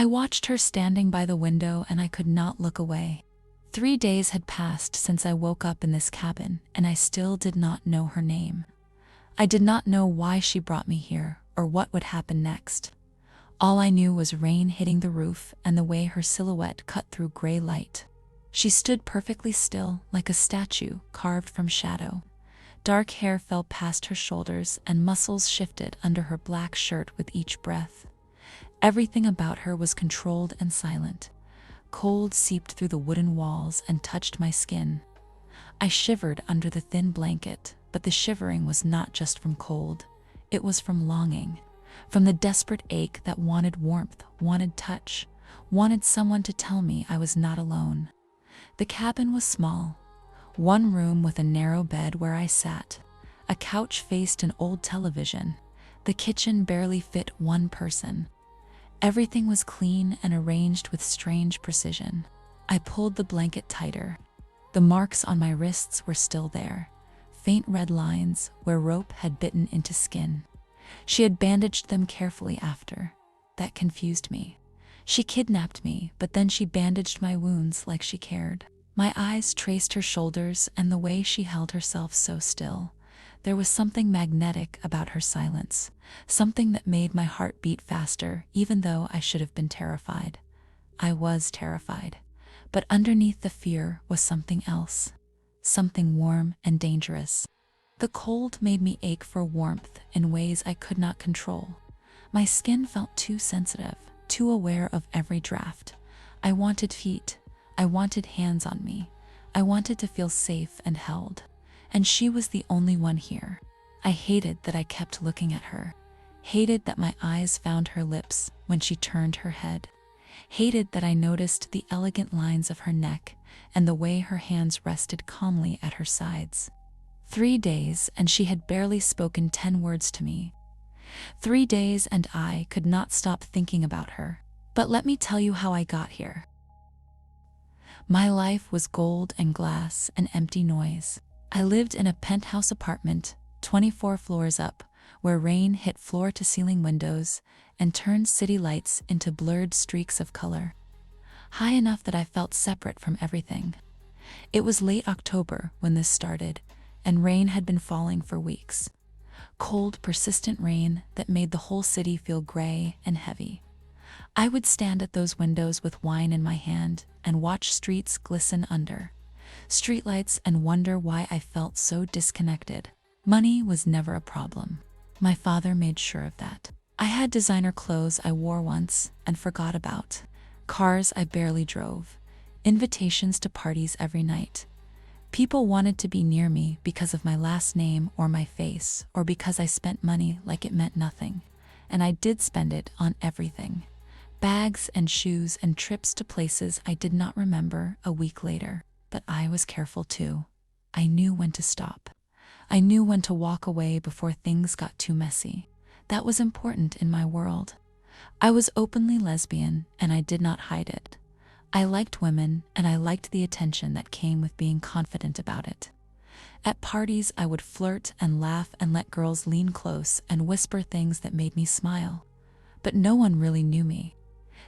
I watched her standing by the window and I could not look away. 3 days had passed since I woke up in this cabin, and I still did not know her name. I did not know why she brought me here or what would happen next. All I knew was rain hitting the roof and the way her silhouette cut through gray light. She stood perfectly still, like a statue carved from shadow. Dark hair fell past her shoulders and muscles shifted under her black shirt with each breath. Everything about her was controlled and silent. Cold seeped through the wooden walls and touched my skin. I shivered under the thin blanket, but the shivering was not just from cold. It was from longing, from the desperate ache that wanted warmth, wanted touch, wanted someone to tell me I was not alone. The cabin was small. One room with a narrow bed where I sat. A couch faced an old television. The kitchen barely fit one person. Everything was clean and arranged with strange precision. I pulled the blanket tighter. The marks on my wrists were still there, faint red lines where rope had bitten into skin. She had bandaged them carefully after. That confused me. She kidnapped me, but then she bandaged my wounds like she cared. My eyes traced her shoulders and the way she held herself so still. There was something magnetic about her silence, something that made my heart beat faster, even though I should have been terrified. I was terrified, but underneath the fear was something else, something warm and dangerous. The cold made me ache for warmth in ways I could not control. My skin felt too sensitive, too aware of every draft. I wanted feet. I wanted hands on me. I wanted to feel safe and held. And she was the only one here. I hated that I kept looking at her. Hated that my eyes found her lips when she turned her head. Hated that I noticed the elegant lines of her neck and the way her hands rested calmly at her sides. 3 days and she had barely spoken 10 words to me. 3 days and I could not stop thinking about her. But let me tell you how I got here. My life was gold and glass and empty noise. I lived in a penthouse apartment, 24 floors up, where rain hit floor-to-ceiling windows and turned city lights into blurred streaks of color. High enough that I felt separate from everything. It was late October when this started, and rain had been falling for weeks. Cold, persistent rain that made the whole city feel gray and heavy. I would stand at those windows with wine in my hand and watch streets glisten under streetlights and wonder why I felt so disconnected. Money was never a problem. My father made sure of that. I had designer clothes I wore once and forgot about, cars I barely drove, invitations to parties every night. People wanted to be near me because of my last name or my face, or because I spent money like it meant nothing. And I did spend it on everything. Bags and shoes and trips to places I did not remember a week later. But I was careful too. I knew when to stop. I knew when to walk away before things got too messy. That was important in my world. I was openly lesbian and I did not hide it. I liked women and I liked the attention that came with being confident about it. At parties I would flirt and laugh and let girls lean close and whisper things that made me smile. But no one really knew me.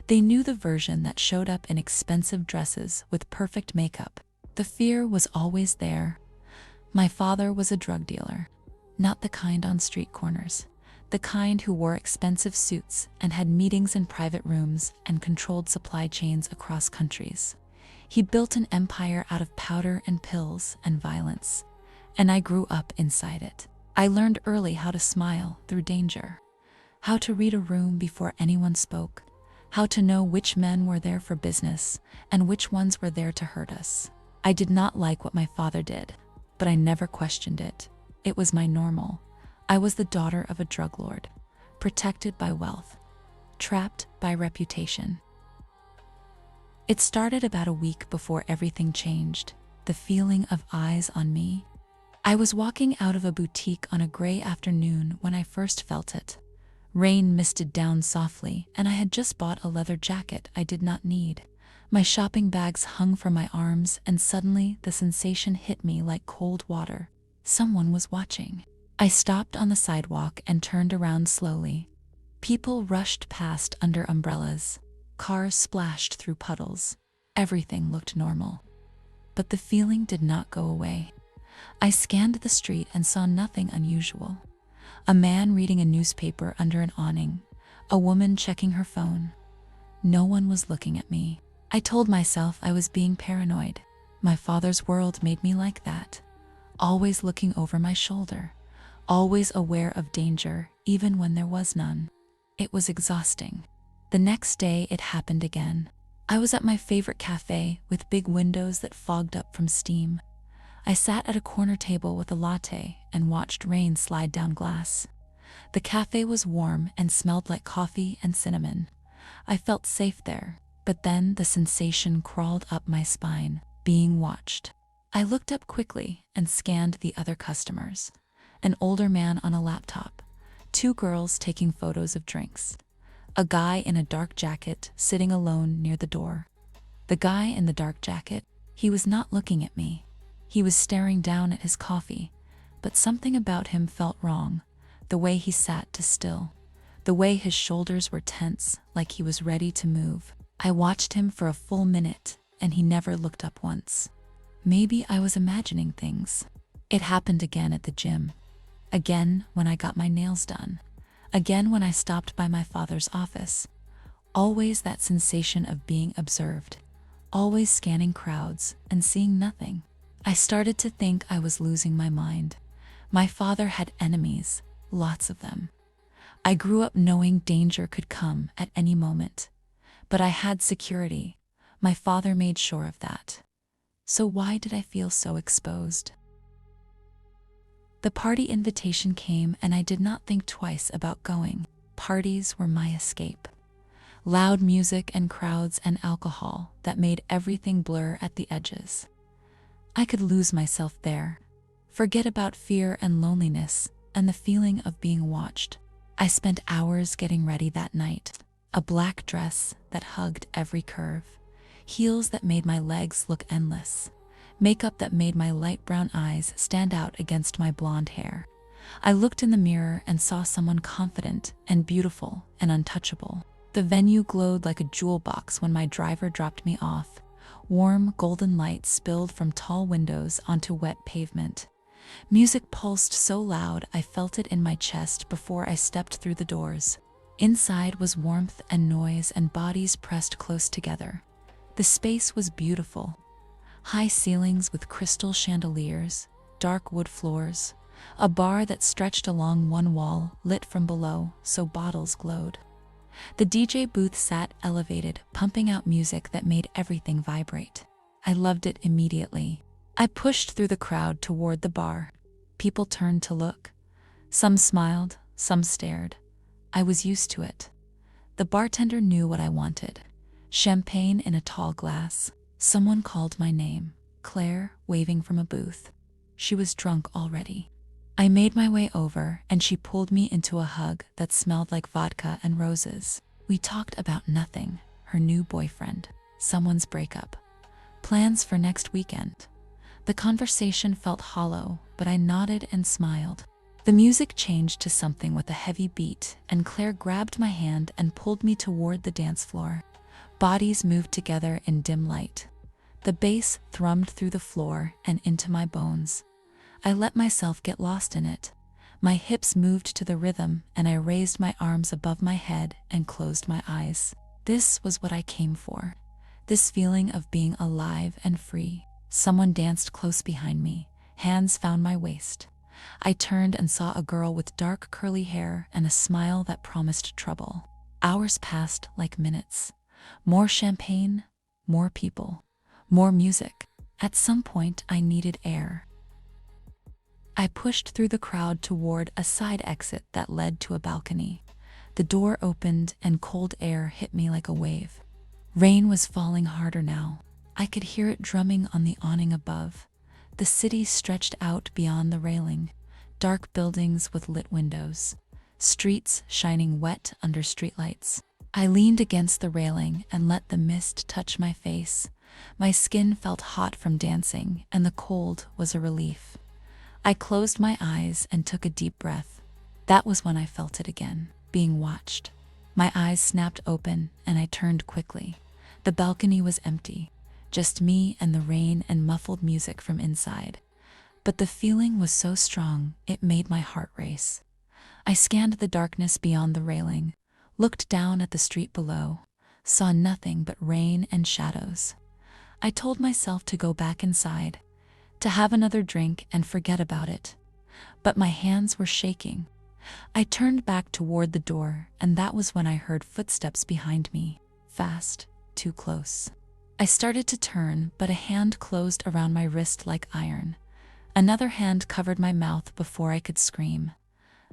They knew the version that showed up in expensive dresses with perfect makeup. The fear was always there. My father was a drug dealer, not the kind on street corners, the kind who wore expensive suits and had meetings in private rooms and controlled supply chains across countries. He built an empire out of powder and pills and violence, and I grew up inside it. I learned early how to smile through danger, how to read a room before anyone spoke, how to know which men were there for business and which ones were there to hurt us. I did not like what my father did, but I never questioned it. It was my normal. I was the daughter of a drug lord, protected by wealth, trapped by reputation. It started about a week before everything changed, the feeling of eyes on me. I was walking out of a boutique on a gray afternoon when I first felt it. Rain misted down softly, and I had just bought a leather jacket I did not need. My shopping bags hung from my arms, and suddenly the sensation hit me like cold water. Someone was watching. I stopped on the sidewalk and turned around slowly. People rushed past under umbrellas. Cars splashed through puddles. Everything looked normal. But the feeling did not go away. I scanned the street and saw nothing unusual. A man reading a newspaper under an awning. A woman checking her phone. No one was looking at me. I told myself I was being paranoid. My father's world made me like that. Always looking over my shoulder. Always aware of danger, even when there was none. It was exhausting. The next day, it happened again. I was at my favorite cafe with big windows that fogged up from steam. I sat at a corner table with a latte and watched rain slide down glass. The cafe was warm and smelled like coffee and cinnamon. I felt safe there, but then the sensation crawled up my spine, being watched. I looked up quickly and scanned the other customers. An older man on a laptop, 2 girls taking photos of drinks, a guy in a dark jacket sitting alone near the door. The guy in the dark jacket, he was not looking at me. He was staring down at his coffee, but something about him felt wrong. The way he sat too still. The way his shoulders were tense, like he was ready to move. I watched him for a full minute, and he never looked up once. Maybe I was imagining things. It happened again at the gym. Again when I got my nails done. Again when I stopped by my father's office. Always that sensation of being observed. Always scanning crowds and seeing nothing. I started to think I was losing my mind. My father had enemies, lots of them. I grew up knowing danger could come at any moment. But I had security. My father made sure of that. So why did I feel so exposed? The party invitation came and I did not think twice about going. Parties were my escape. Loud music and crowds and alcohol that made everything blur at the edges. I could lose myself there, forget about fear and loneliness and the feeling of being watched. I spent hours getting ready that night. A black dress that hugged every curve, heels that made my legs look endless, makeup that made my light brown eyes stand out against my blonde hair. I looked in the mirror and saw someone confident and beautiful and untouchable. The venue glowed like a jewel box when my driver dropped me off. Warm, golden light spilled from tall windows onto wet pavement. Music pulsed so loud I felt it in my chest before I stepped through the doors. Inside was warmth and noise and bodies pressed close together. The space was beautiful. High ceilings with crystal chandeliers, dark wood floors, a bar that stretched along one wall lit from below so bottles glowed. The DJ booth sat elevated, pumping out music that made everything vibrate. I loved it immediately. I pushed through the crowd toward the bar. People turned to look. Some smiled, some stared. I was used to it. The bartender knew what I wanted. Champagne in a tall glass. Someone called my name, Claire, waving from a booth. She was drunk already. I made my way over and she pulled me into a hug that smelled like vodka and roses. We talked about nothing, her new boyfriend, someone's breakup, plans for next weekend. The conversation felt hollow, but I nodded and smiled. The music changed to something with a heavy beat, and Claire grabbed my hand and pulled me toward the dance floor. Bodies moved together in dim light. The bass thrummed through the floor and into my bones. I let myself get lost in it. My hips moved to the rhythm, and I raised my arms above my head and closed my eyes. This was what I came for. This feeling of being alive and free. Someone danced close behind me. Hands found my waist. I turned and saw a girl with dark curly hair and a smile that promised trouble. Hours passed like minutes. More champagne, more people, more music. At some point, I needed air. I pushed through the crowd toward a side exit that led to a balcony. The door opened and cold air hit me like a wave. Rain was falling harder now. I could hear it drumming on the awning above. The city stretched out beyond the railing. Dark buildings with lit windows. Streets shining wet under streetlights. I leaned against the railing and let the mist touch my face. My skin felt hot from dancing, and the cold was a relief. I closed my eyes and took a deep breath. That was when I felt it again, being watched. My eyes snapped open and I turned quickly. The balcony was empty, just me and the rain and muffled music from inside. But the feeling was so strong, it made my heart race. I scanned the darkness beyond the railing, looked down at the street below, saw nothing but rain and shadows. I told myself to go back inside, to have another drink and forget about it. But my hands were shaking. I turned back toward the door, and that was when I heard footsteps behind me, fast, too close. I started to turn, but a hand closed around my wrist like iron. Another hand covered my mouth before I could scream.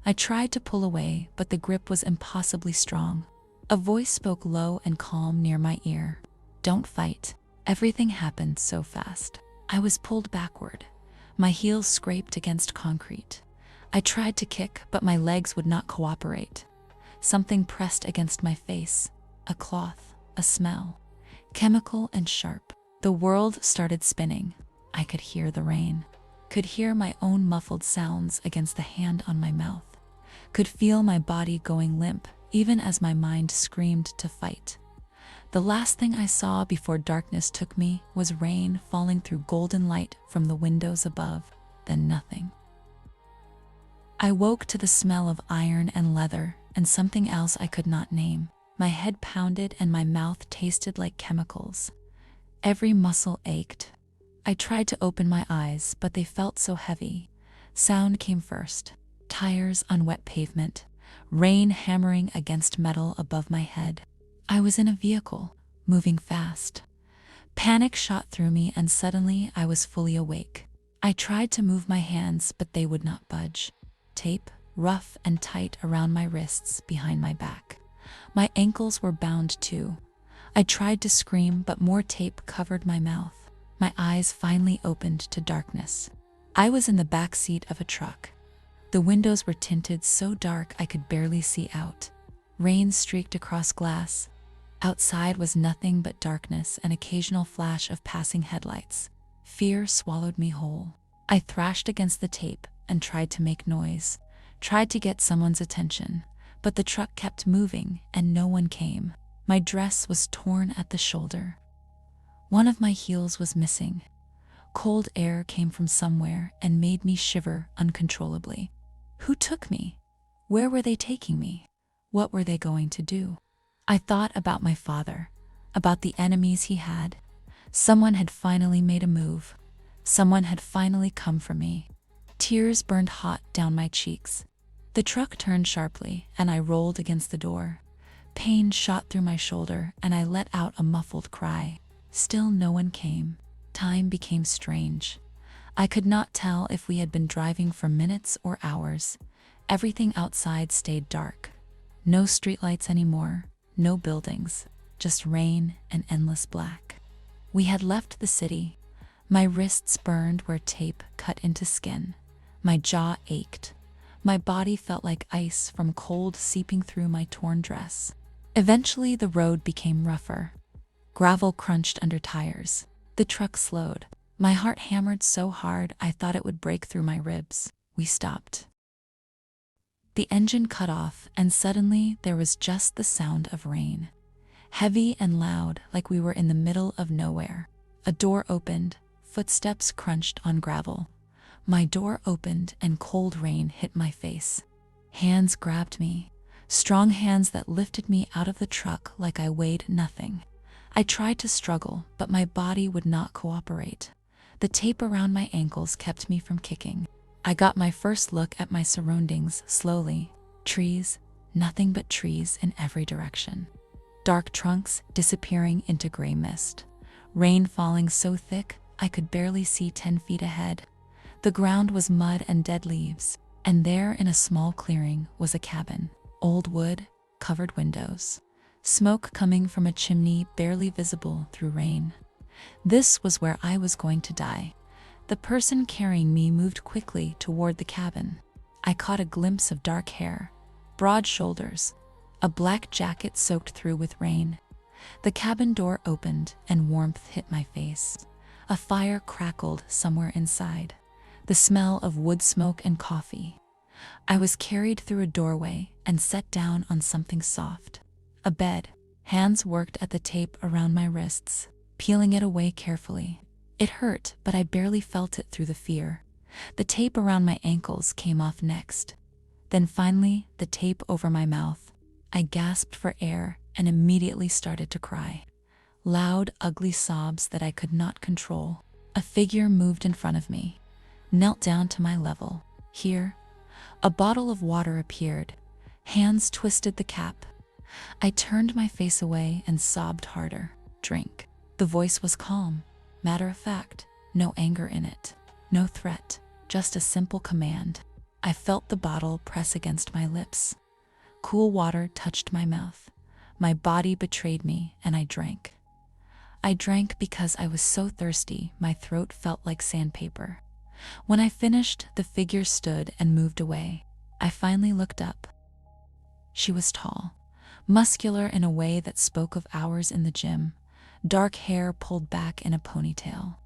I tried to pull away, but the grip was impossibly strong. A voice spoke low and calm near my ear. "Don't fight." Everything happened so fast. I was pulled backward. My heels scraped against concrete. I tried to kick, but my legs would not cooperate. Something pressed against my face. A cloth, a smell. Chemical and sharp. The world started spinning. I could hear the rain. Could hear my own muffled sounds against the hand on my mouth. Could feel my body going limp, even as my mind screamed to fight. The last thing I saw before darkness took me was rain falling through golden light from the windows above, then nothing. I woke to the smell of iron and leather and something else I could not name. My head pounded and my mouth tasted like chemicals. Every muscle ached. I tried to open my eyes, but they felt so heavy. Sound came first. Tires on wet pavement, rain hammering against metal above my head. I was in a vehicle, moving fast. Panic shot through me and suddenly I was fully awake. I tried to move my hands, but they would not budge. Tape, rough and tight around my wrists behind my back. My ankles were bound too. I tried to scream, but more tape covered my mouth. My eyes finally opened to darkness. I was in the back seat of a truck. The windows were tinted so dark I could barely see out. Rain streaked across glass. Outside was nothing but darkness and occasional flash of passing headlights. Fear swallowed me whole. I thrashed against the tape and tried to make noise, tried to get someone's attention, but the truck kept moving and no one came. My dress was torn at the shoulder. One of my heels was missing. Cold air came from somewhere and made me shiver uncontrollably. Who took me? Where were they taking me? What were they going to do? I thought about my father, about the enemies he had. Someone had finally made a move. Someone had finally come for me. Tears burned hot down my cheeks. The truck turned sharply and I rolled against the door. Pain shot through my shoulder and I let out a muffled cry. Still no one came. Time became strange. I could not tell if we had been driving for minutes or hours. Everything outside stayed dark. No streetlights anymore, no buildings, just rain and endless black. We had left the city. My wrists burned where tape cut into skin. My jaw ached. My body felt like ice from cold seeping through my torn dress. Eventually the road became rougher. Gravel crunched under tires. The truck slowed. My heart hammered so hard I thought it would break through my ribs. We stopped. The engine cut off and suddenly there was just the sound of rain. Heavy and loud, like we were in the middle of nowhere. A door opened, footsteps crunched on gravel. My door opened and cold rain hit my face. Hands grabbed me, strong hands that lifted me out of the truck like I weighed nothing. I tried to struggle, but my body would not cooperate. The tape around my ankles kept me from kicking. I got my first look at my surroundings slowly. Trees, nothing but trees in every direction. Dark trunks disappearing into gray mist. Rain falling so thick I could barely see 10 feet ahead. The ground was mud and dead leaves, and there in a small clearing was a cabin. Old wood, covered windows. Smoke coming from a chimney barely visible through rain. This was where I was going to die. The person carrying me moved quickly toward the cabin. I caught a glimpse of dark hair, broad shoulders, a black jacket soaked through with rain. The cabin door opened and warmth hit my face. A fire crackled somewhere inside. The smell of wood smoke and coffee. I was carried through a doorway and set down on something soft. A bed. Hands worked at the tape around my wrists, peeling it away carefully. It hurt, but I barely felt it through the fear. The tape around my ankles came off next. Then finally, the tape over my mouth. I gasped for air and immediately started to cry. Loud, ugly sobs that I could not control. A figure moved in front of me, knelt down to my level. Here, a bottle of water appeared. Hands twisted the cap. I turned my face away and sobbed harder. Drink. The voice was calm, matter of fact, no anger in it, no threat, just a simple command. I felt the bottle press against my lips. Cool water touched my mouth. My body betrayed me, and I drank. I drank because I was so thirsty, my throat felt like sandpaper. When I finished, the figure stood and moved away. I finally looked up. She was tall, muscular in a way that spoke of hours in the gym, dark hair pulled back in a ponytail,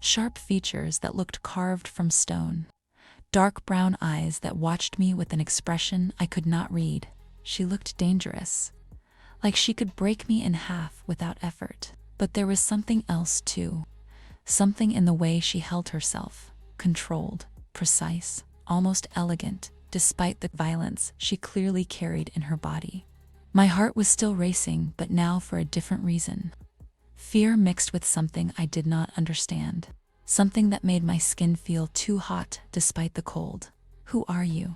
sharp features that looked carved from stone, dark brown eyes that watched me with an expression I could not read. She looked dangerous, like she could break me in half without effort. But there was something else too, something in the way she held herself, controlled, precise, almost elegant, despite the violence she clearly carried in her body. My heart was still racing, but now for a different reason. Fear mixed with something I did not understand, something that made my skin feel too hot despite the cold. Who are you?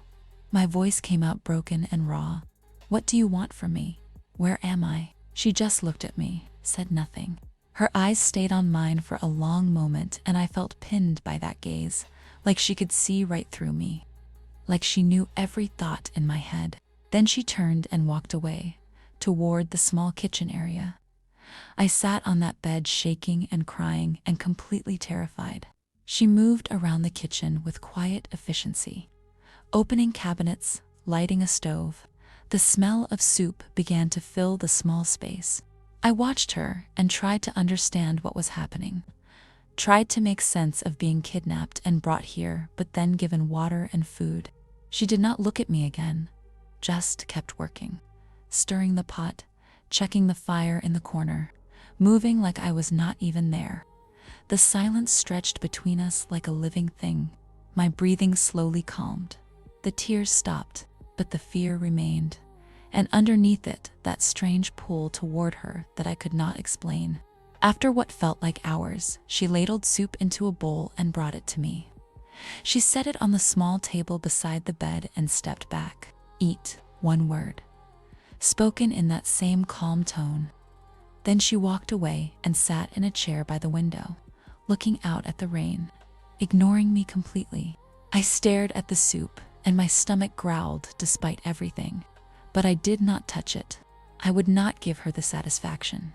My voice came out broken and raw. What do you want from me? Where am I? She just looked at me, said nothing. Her eyes stayed on mine for a long moment, and I felt pinned by that gaze, like she could see right through me, like she knew every thought in my head. Then she turned and walked away, toward the small kitchen area. I sat on that bed shaking and crying and completely terrified. She moved around the kitchen with quiet efficiency, opening cabinets, lighting a stove. The smell of soup began to fill the small space. I watched her and tried to understand what was happening, tried to make sense of being kidnapped and brought here, but then given water and food. She did not look at me again, just kept working, stirring the pot, checking the fire in the corner, moving like I was not even there. The silence stretched between us like a living thing. My breathing slowly calmed. The tears stopped, but the fear remained, and underneath it, that strange pull toward her that I could not explain. After what felt like hours, she ladled soup into a bowl and brought it to me. She set it on the small table beside the bed and stepped back. Eat, one word, spoken in that same calm tone. Then she walked away and sat in a chair by the window, looking out at the rain, ignoring me completely. I stared at the soup, and my stomach growled despite everything, but I did not touch it. I would not give her the satisfaction.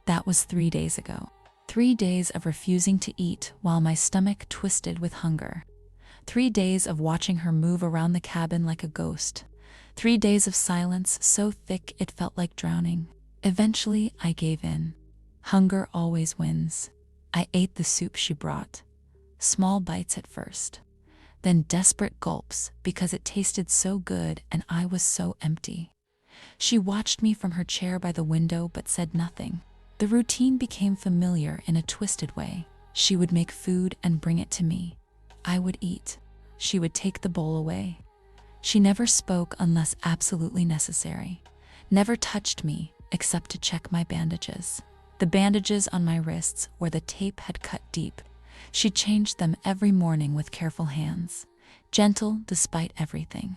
That was 3 days ago. 3 days of refusing to eat while my stomach twisted with hunger. 3 days of watching her move around the cabin like a ghost. 3 days of silence so thick it felt like drowning. Eventually, I gave in. Hunger always wins. I ate the soup she brought. Small bites at first, then desperate gulps because it tasted so good and I was so empty. She watched me from her chair by the window but said nothing. The routine became familiar in a twisted way. She would make food and bring it to me. I would eat. She would take the bowl away. She never spoke unless absolutely necessary. Never touched me except to check my bandages. The bandages on my wrists where the tape had cut deep. She changed them every morning with careful hands, gentle despite everything.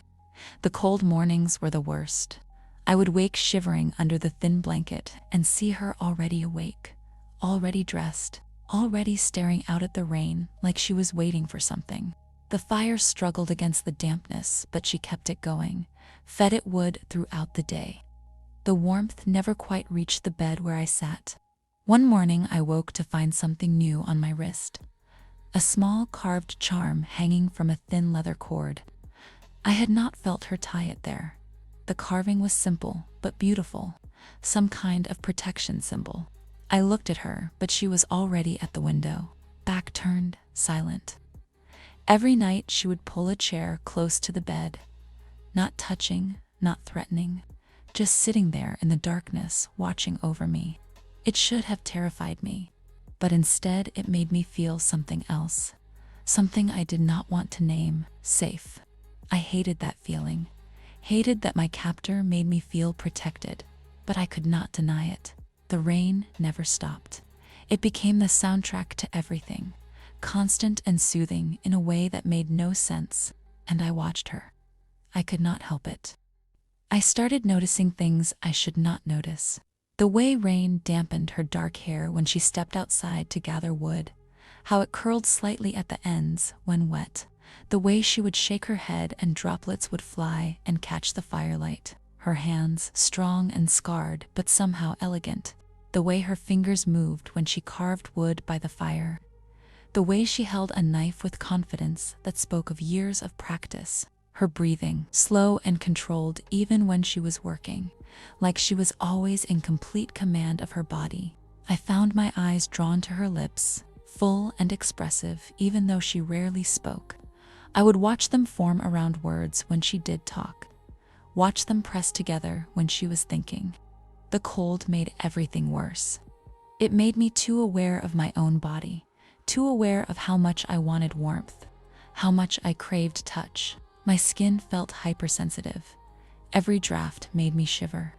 The cold mornings were the worst. I would wake shivering under the thin blanket and see her already awake, already dressed, already staring out at the rain like she was waiting for something. The fire struggled against the dampness, but she kept it going, fed it wood throughout the day. The warmth never quite reached the bed where I sat. One morning I woke to find something new on my wrist. A small carved charm hanging from a thin leather cord. I had not felt her tie it there. The carving was simple but beautiful, some kind of protection symbol. I looked at her, but she was already at the window, back turned, silent. Every night she would pull a chair close to the bed, not touching, not threatening, just sitting there in the darkness, watching over me. It should have terrified me, but instead it made me feel something else. Something I did not want to name: safe. I hated that feeling. Hated that my captor made me feel protected, but I could not deny it. The rain never stopped. It became the soundtrack to everything, constant and soothing in a way that made no sense, and I watched her. I could not help it. I started noticing things I should not notice. The way rain dampened her dark hair when she stepped outside to gather wood, how it curled slightly at the ends when wet, the way she would shake her head and droplets would fly and catch the firelight, her hands strong and scarred but somehow elegant, the way her fingers moved when she carved wood by the fire, the way she held a knife with confidence that spoke of years of practice, her breathing slow and controlled even when she was working, like she was always in complete command of her body. I found my eyes drawn to her lips, full and expressive even though she rarely spoke. I would watch them form around words when she did talk, watch them press together when she was thinking. The cold made everything worse. It made me too aware of my own body, too aware of how much I wanted warmth, how much I craved touch. My skin felt hypersensitive. Every draft made me shiver.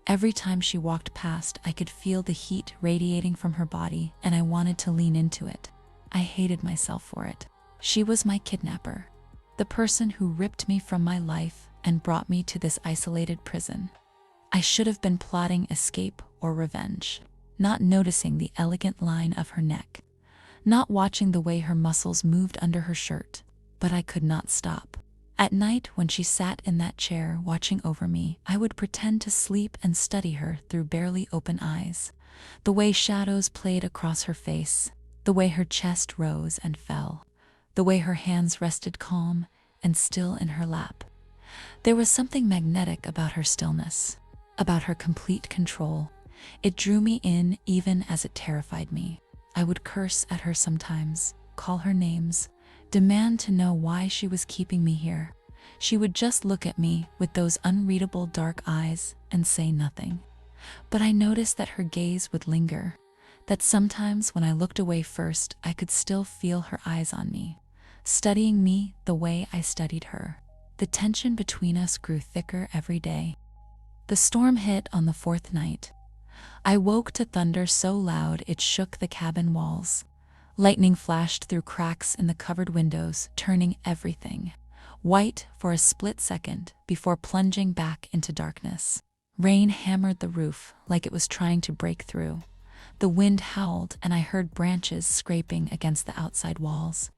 Every time she walked past, I could feel the heat radiating from her body, and I wanted to lean into it. I hated myself for it. She was my kidnapper, the person who ripped me from my life and brought me to this isolated prison. I should have been plotting escape or revenge, not noticing the elegant line of her neck, not watching the way her muscles moved under her shirt, but I could not stop. At night, when she sat in that chair watching over me, I would pretend to sleep and study her through barely open eyes, the way shadows played across her face, the way her chest rose and fell, the way her hands rested calm and still in her lap. There was something magnetic about her stillness, about her complete control. It drew me in even as it terrified me. I would curse at her sometimes, call her names, demand to know why she was keeping me here. She would just look at me with those unreadable dark eyes and say nothing. But I noticed that her gaze would linger, that sometimes when I looked away first, I could still feel her eyes on me, studying me the way I studied her. The tension between us grew thicker every day. The storm hit on the fourth night. I woke to thunder so loud it shook the cabin walls. Lightning flashed through cracks in the covered windows, turning everything white for a split second before plunging back into darkness. Rain hammered the roof like it was trying to break through. The wind howled and I heard branches scraping against the outside walls.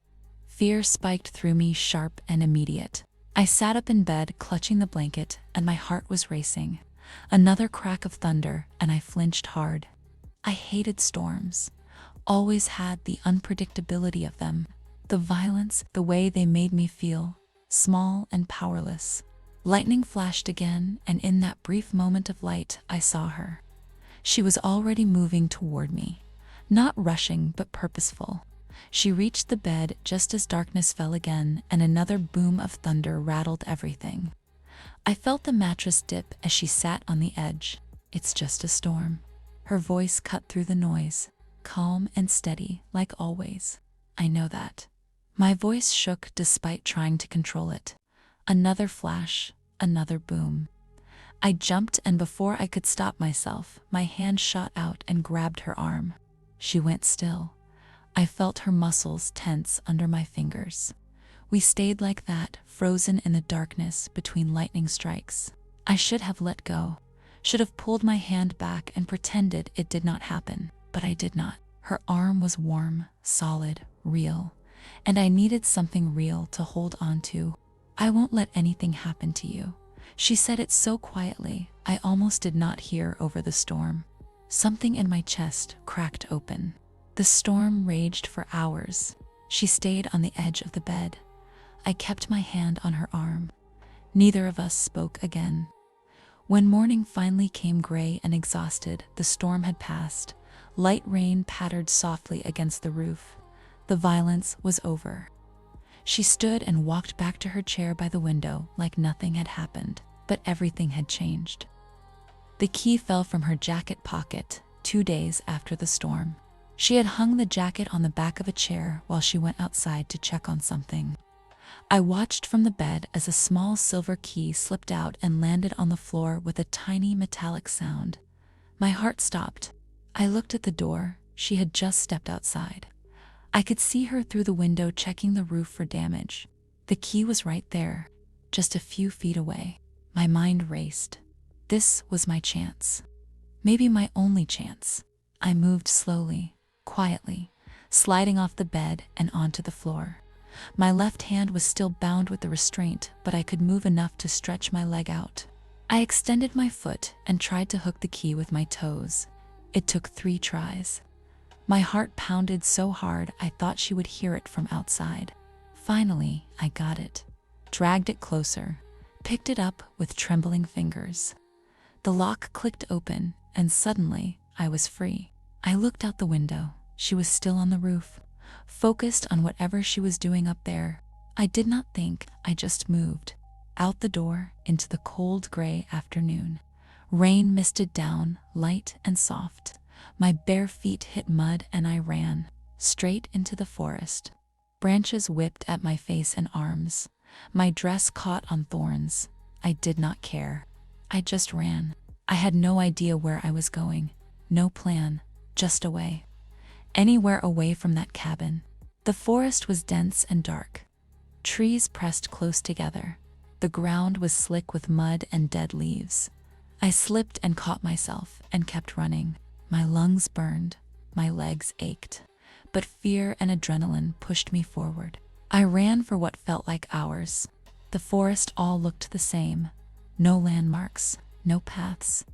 Fear spiked through me, sharp and immediate. I sat up in bed, clutching the blanket, and my heart was racing. Another crack of thunder, and I flinched hard. I hated storms. Always had the unpredictability of them, the violence, the way they made me feel, small and powerless. Lightning flashed again, and in that brief moment of light, I saw her. She was already moving toward me, not rushing but purposeful. She reached the bed just as darkness fell again, and another boom of thunder rattled everything. I felt the mattress dip as she sat on the edge. "It's just a storm." Her voice cut through the noise, calm and steady, like always. "I know that." My voice shook despite trying to control it. Another flash, another boom. I jumped, and before I could stop myself, my hand shot out and grabbed her arm. She went still. I felt her muscles tense under my fingers. We stayed like that, frozen in the darkness between lightning strikes. I should have let go, should have pulled my hand back and pretended it did not happen, but I did not. Her arm was warm, solid, real, and I needed something real to hold on to. "I won't let anything happen to you." She said it so quietly, I almost did not hear over the storm. Something in my chest cracked open. The storm raged for hours. She stayed on the edge of the bed. I kept my hand on her arm. Neither of us spoke again. When morning finally came, gray and exhausted, the storm had passed. Light rain pattered softly against the roof. The violence was over. She stood and walked back to her chair by the window like nothing had happened, but everything had changed. The key fell from her jacket pocket 2 days after the storm. She had hung the jacket on the back of a chair while she went outside to check on something. I watched from the bed as a small silver key slipped out and landed on the floor with a tiny metallic sound. My heart stopped. I looked at the door. She had just stepped outside. I could see her through the window checking the roof for damage. The key was right there, just a few feet away. My mind raced. This was my chance. Maybe my only chance. I moved slowly, quietly, sliding off the bed and onto the floor. My left hand was still bound with the restraint, but I could move enough to stretch my leg out. I extended my foot and tried to hook the key with my toes. It took 3 tries. My heart pounded so hard I thought she would hear it from outside. Finally, I got it, dragged it closer, picked it up with trembling fingers. The lock clicked open, and suddenly I was free. I looked out the window. She was still on the roof, focused on whatever she was doing up there. I did not think, I just moved. Out the door, into the cold gray afternoon. Rain misted down, light and soft. My bare feet hit mud and I ran, straight into the forest. Branches whipped at my face and arms. My dress caught on thorns. I did not care. I just ran. I had no idea where I was going. No plan, just away. Anywhere away from that cabin. The forest was dense and dark. Trees pressed close together. The ground was slick with mud and dead leaves. I slipped and caught myself and kept running. My lungs burned, my legs ached, but fear and adrenaline pushed me forward. I ran for what felt like hours. The forest all looked the same. No landmarks, no paths,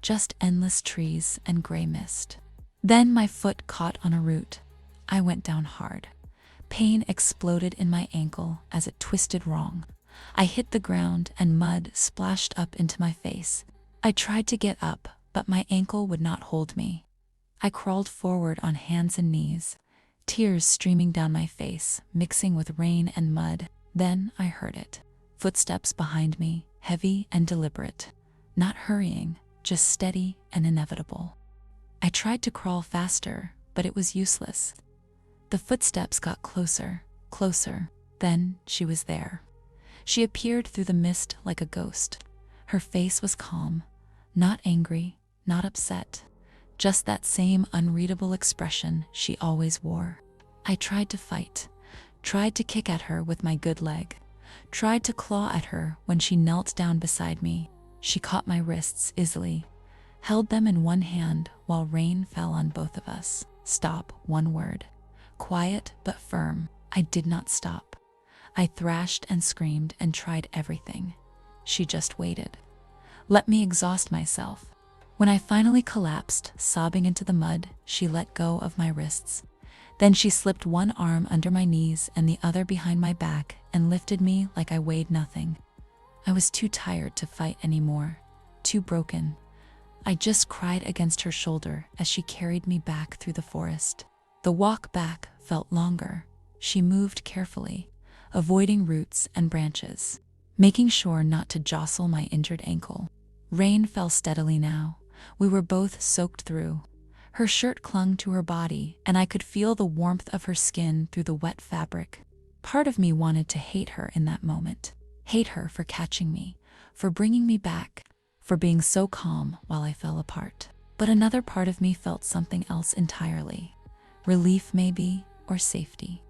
just endless trees and gray mist. Then my foot caught on a root. I went down hard. Pain exploded in my ankle as it twisted wrong. I hit the ground and mud splashed up into my face. I tried to get up, but my ankle would not hold me. I crawled forward on hands and knees, tears streaming down my face, mixing with rain and mud. Then I heard it. Footsteps behind me, heavy and deliberate. Not hurrying, just steady and inevitable. I tried to crawl faster, but it was useless. The footsteps got closer, closer. Then she was there. She appeared through the mist like a ghost. Her face was calm, not angry, not upset, just that same unreadable expression she always wore. I tried to fight, tried to kick at her with my good leg, tried to claw at her when she knelt down beside me. She caught my wrists easily, held them in one hand while rain fell on both of us. Stop, one word. Quiet but firm. I did not stop. I thrashed and screamed and tried everything. She just waited. Let me exhaust myself. When I finally collapsed, sobbing into the mud, she let go of my wrists. Then she slipped one arm under my knees and the other behind my back and lifted me like I weighed nothing. I was too tired to fight anymore, too broken. I just cried against her shoulder as she carried me back through the forest. The walk back felt longer. She moved carefully, avoiding roots and branches, making sure not to jostle my injured ankle. Rain fell steadily now. We were both soaked through. Her shirt clung to her body, and I could feel the warmth of her skin through the wet fabric. Part of me wanted to hate her in that moment. Hate her for catching me, for bringing me back, for being so calm while I fell apart. But another part of me felt something else entirely. Relief maybe, or safety,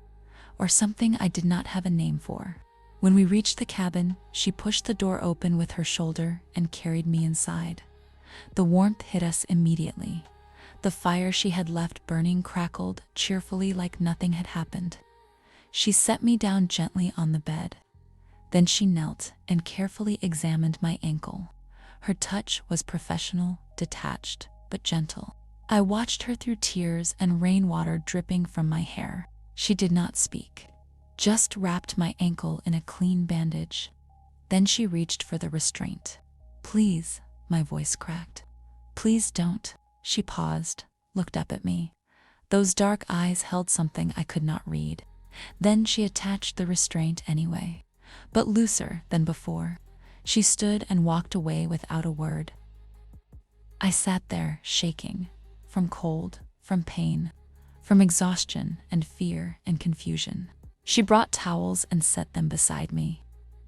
or something I did not have a name for. When we reached the cabin, she pushed the door open with her shoulder and carried me inside. The warmth hit us immediately. The fire she had left burning crackled cheerfully like nothing had happened. She set me down gently on the bed. Then she knelt and carefully examined my ankle. Her touch was professional, detached, but gentle. I watched her through tears and rainwater dripping from my hair. She did not speak, just wrapped my ankle in a clean bandage. Then she reached for the restraint. "Please," my voice cracked. "Please don't." She paused, looked up at me. Those dark eyes held something I could not read. Then she attached the restraint anyway, but looser than before. She stood and walked away without a word. I sat there, shaking, from cold, from pain, from exhaustion and fear and confusion. She brought towels and set them beside me.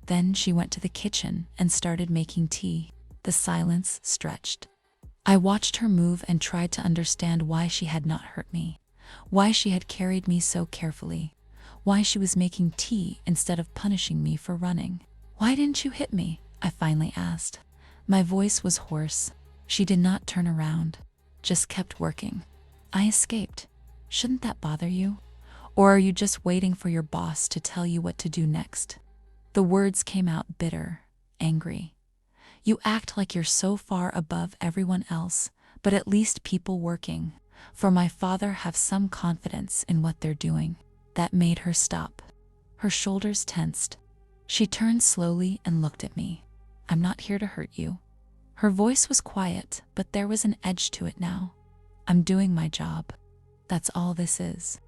Then she went to the kitchen and started making tea. The silence stretched. I watched her move and tried to understand why she had not hurt me, why she had carried me so carefully, why she was making tea instead of punishing me for running. "Why didn't you hit me?" I finally asked. My voice was hoarse. She did not turn around, just kept working. "I escaped. Shouldn't that bother you? Or are you just waiting for your boss to tell you what to do next?" The words came out bitter, angry. "You act like you're so far above everyone else, but at least people working for my father have some confidence in what they're doing." That made her stop. Her shoulders tensed. She turned slowly and looked at me. "I'm not here to hurt you." Her voice was quiet, but there was an edge to it now. "I'm doing my job. That's all this is."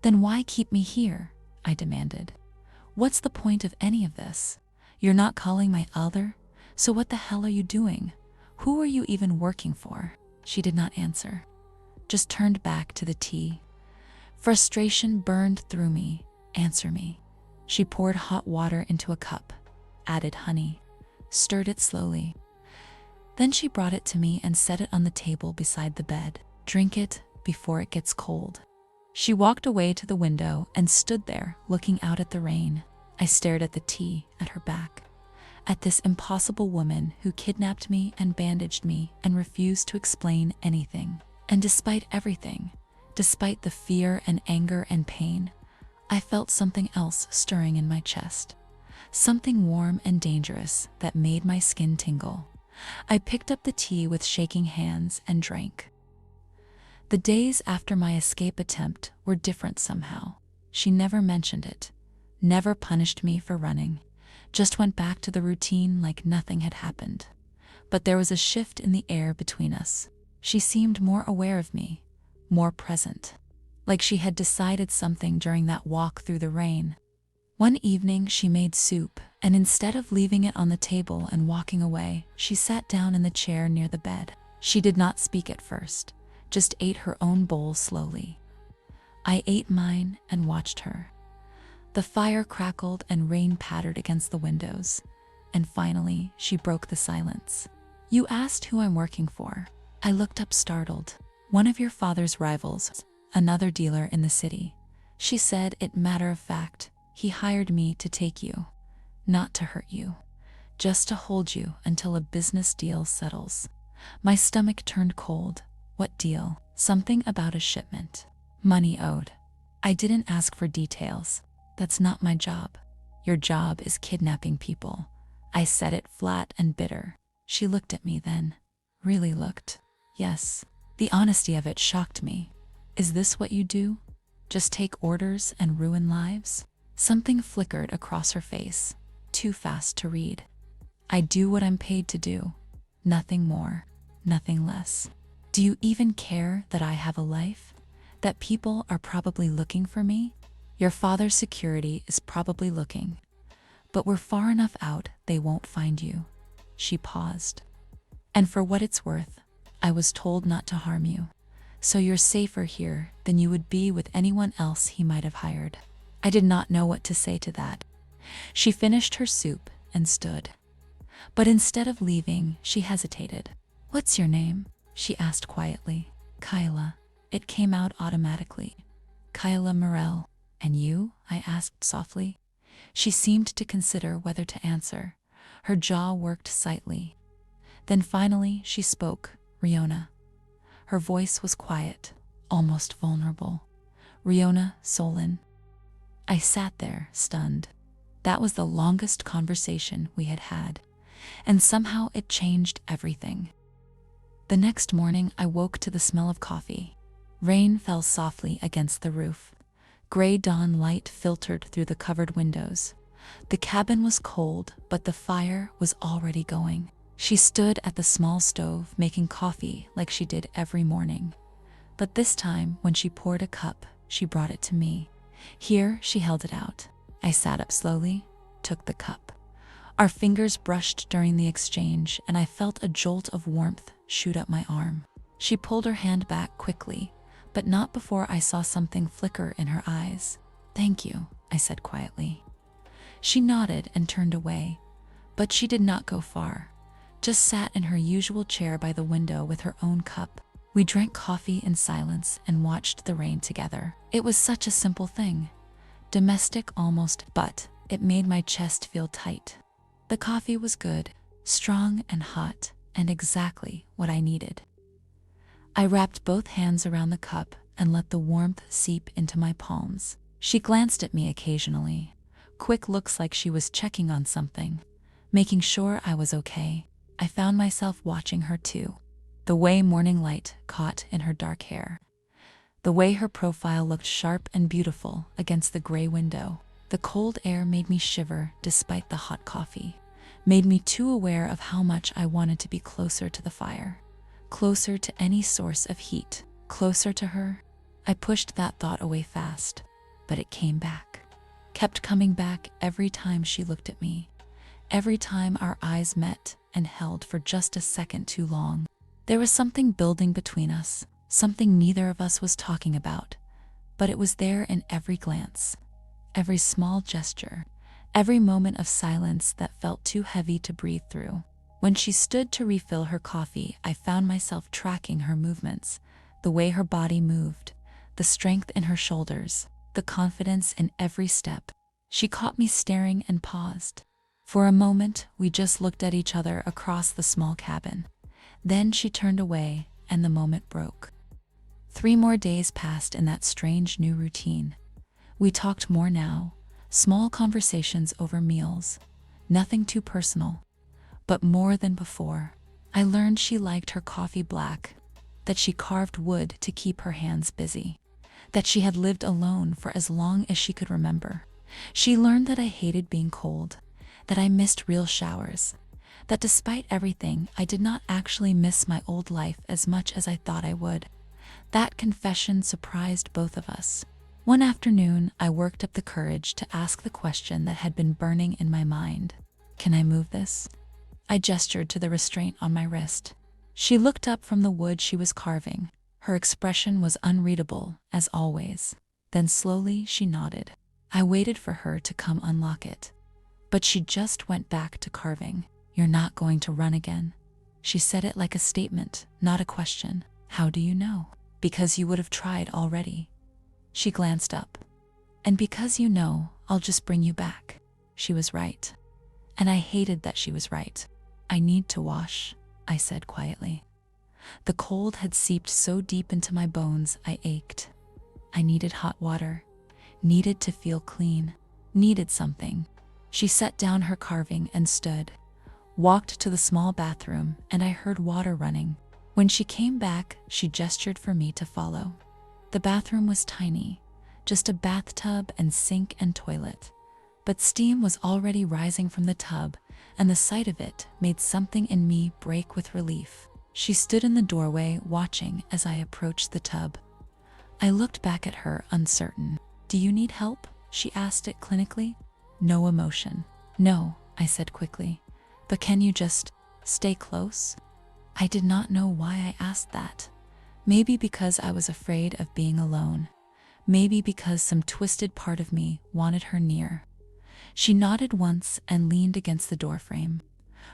"Then why keep me here?" I demanded. "What's the point of any of this? You're not calling my elder, so what the hell are you doing? Who are you even working for?" She did not answer, just turned back to the tea. Frustration burned through me. "Answer me." She poured hot water into a cup, added honey, stirred it slowly. Then she brought it to me and set it on the table beside the bed. "Drink it before it gets cold." She walked away to the window and stood there looking out at the rain. I stared at the tea at her back, at this impossible woman who kidnapped me and bandaged me and refused to explain anything. And despite everything, despite the fear and anger and pain, I felt something else stirring in my chest. Something warm and dangerous that made my skin tingle. I picked up the tea with shaking hands and drank. The days after my escape attempt were different somehow. She never mentioned it, never punished me for running, just went back to the routine like nothing had happened. But there was a shift in the air between us. She seemed more aware of me, more present, like she had decided something during that walk through the rain. One evening she made soup, and instead of leaving it on the table and walking away, she sat down in the chair near the bed. She did not speak at first, just ate her own bowl slowly. I ate mine and watched her. The fire crackled and rain pattered against the windows, and finally she broke the silence. "You asked who I'm working for." I looked up startled. "One of your father's rivals, another dealer in the city." She said it matter of fact. "He hired me to take you, not to hurt you, just to hold you until a business deal settles." My stomach turned cold. "What deal?" "Something about a shipment. Money owed." I didn't ask for details. "That's not my job. Your job is kidnapping people." I said it flat and bitter. She looked at me then. Really looked. Yes. The honesty of it shocked me. "Is this what you do? Just take orders and ruin lives?" Something flickered across her face, too fast to read. "I do what I'm paid to do. Nothing more, nothing less." "Do you even care that I have a life? That people are probably looking for me? Your father's security is probably looking. But we're far enough out they won't find you." She paused. "And for what it's worth, I was told not to harm you. So you're safer here than you would be with anyone else he might have hired." I did not know what to say to that. She finished her soup and stood. But instead of leaving, she hesitated. "What's your name?" she asked quietly. "Kyela." It came out automatically. "Kyela Morel." "And you?" I asked softly. She seemed to consider whether to answer. Her jaw worked slightly. Then finally she spoke. "Riona." Her voice was quiet, almost vulnerable. "Riona Solen." I sat there, stunned. That was the longest conversation we had had, and somehow it changed everything. The next morning I woke to the smell of coffee. Rain fell softly against the roof. Gray dawn light filtered through the covered windows. The cabin was cold, but the fire was already going. She stood at the small stove making coffee like she did every morning. But this time, when she poured a cup, she brought it to me. Here, she held it out. I sat up slowly, took the cup. Our fingers brushed during the exchange, and I felt a jolt of warmth shoot up my arm. She pulled her hand back quickly, but not before I saw something flicker in her eyes. "Thank you," I said quietly. She nodded and turned away, but she did not go far, just sat in her usual chair by the window with her own cup. We drank coffee in silence and watched the rain together. It was such a simple thing, domestic almost, but it made my chest feel tight. The coffee was good, strong and hot, and exactly what I needed. I wrapped both hands around the cup and let the warmth seep into my palms. She glanced at me occasionally, quick looks like she was checking on something, making sure I was okay. I found myself watching her too. The way morning light caught in her dark hair. The way her profile looked sharp and beautiful against the gray window. The cold air made me shiver despite the hot coffee, made me too aware of how much I wanted to be closer to the fire, closer to any source of heat, closer to her. I pushed that thought away fast, but it came back, kept coming back every time she looked at me, every time our eyes met and held for just a second too long. There was something building between us, something neither of us was talking about, but it was there in every glance, every small gesture, every moment of silence that felt too heavy to breathe through. When she stood to refill her coffee, I found myself tracking her movements, the way her body moved, the strength in her shoulders, the confidence in every step. She caught me staring and paused. For a moment, we just looked at each other across the small cabin. Then she turned away, and the moment broke. 3 more days passed in that strange new routine. We talked more now, small conversations over meals, nothing too personal. But more than before, I learned she liked her coffee black, that she carved wood to keep her hands busy, that she had lived alone for as long as she could remember. She learned that I hated being cold, that I missed real showers, that despite everything, I did not actually miss my old life as much as I thought I would. That confession surprised both of us. One afternoon, I worked up the courage to ask the question that had been burning in my mind. "Can I move this?" I gestured to the restraint on my wrist. She looked up from the wood she was carving. Her expression was unreadable, as always. Then slowly she nodded. I waited for her to come unlock it, but she just went back to carving. "You're not going to run again?" She said it like a statement, not a question. "How do you know?" "Because you would have tried already." She glanced up. "And because you know, I'll just bring you back." She was right. And I hated that she was right. "I need to wash," I said quietly. The cold had seeped so deep into my bones I ached. I needed hot water, needed to feel clean, needed something. She set down her carving and stood, walked to the small bathroom, and I heard water running. When she came back, she gestured for me to follow. The bathroom was tiny, just a bathtub and sink and toilet. But steam was already rising from the tub, and the sight of it made something in me break with relief. She stood in the doorway watching as I approached the tub. I looked back at her, uncertain. "Do you need help?" she asked it clinically. No emotion. "No," I said quickly. "But can you just stay close?" I did not know why I asked that. Maybe because I was afraid of being alone. Maybe because some twisted part of me wanted her near. She nodded once and leaned against the doorframe.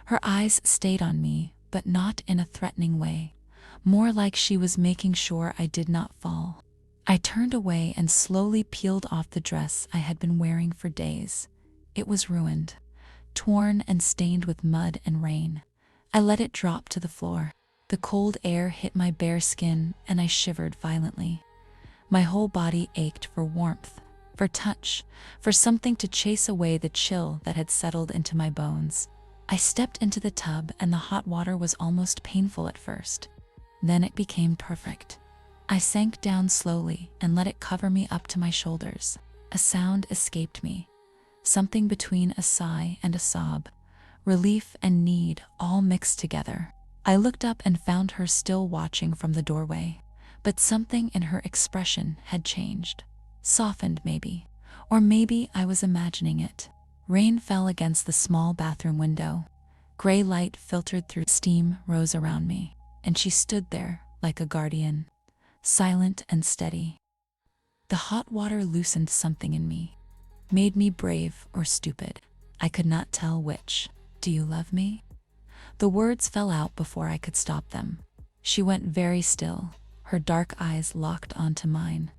Her eyes stayed on me, but not in a threatening way, more like she was making sure I did not fall. I turned away and slowly peeled off the dress I had been wearing for days. It was ruined, torn and stained with mud and rain. I let it drop to the floor. The cold air hit my bare skin and I shivered violently. My whole body ached for warmth, for touch, for something to chase away the chill that had settled into my bones. I stepped into the tub and the hot water was almost painful at first. Then it became perfect. I sank down slowly and let it cover me up to my shoulders. A sound escaped me, something between a sigh and a sob, relief and need all mixed together. I looked up and found her still watching from the doorway, but something in her expression had changed. Softened maybe, or maybe I was imagining it. Rain fell against the small bathroom window. Gray light filtered through, steam rose around me. and she stood there like a guardian, silent and steady. The hot water loosened something in me, made me brave or stupid. I could not tell which. "Do you love me?" The words fell out before I could stop them. She went very still, her dark eyes locked onto mine.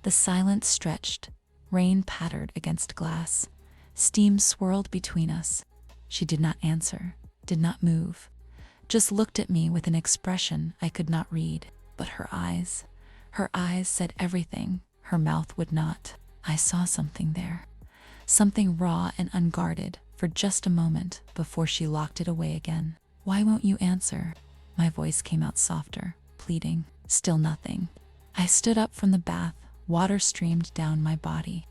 The silence stretched, rain pattered against glass, steam swirled between us. She did not answer, did not move, just looked at me with an expression I could not read. But her eyes said everything her mouth would not. I saw something there, something raw and unguarded for just a moment before she locked it away again. "Why won't you answer?" My voice came out softer, pleading. Still nothing. I stood up from the bath, water streamed down my body.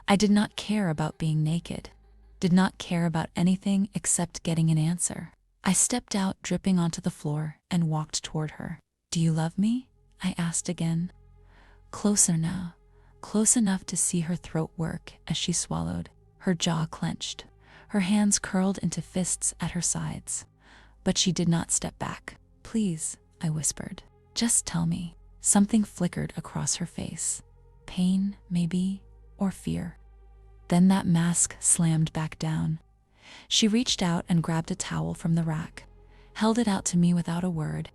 I did not care about being naked, did not care about anything except getting an answer. I stepped out, dripping onto the floor, and walked toward her. "Do you love me?" I asked again. Closer now, close enough to see her throat work as she swallowed. Her jaw clenched, her hands curled into fists at her sides. But she did not step back. "Please," I whispered. "Just tell me." Something flickered across her face. Pain, maybe, or fear. Then that mask slammed back down. She reached out and grabbed a towel from the rack, held it out to me without a word.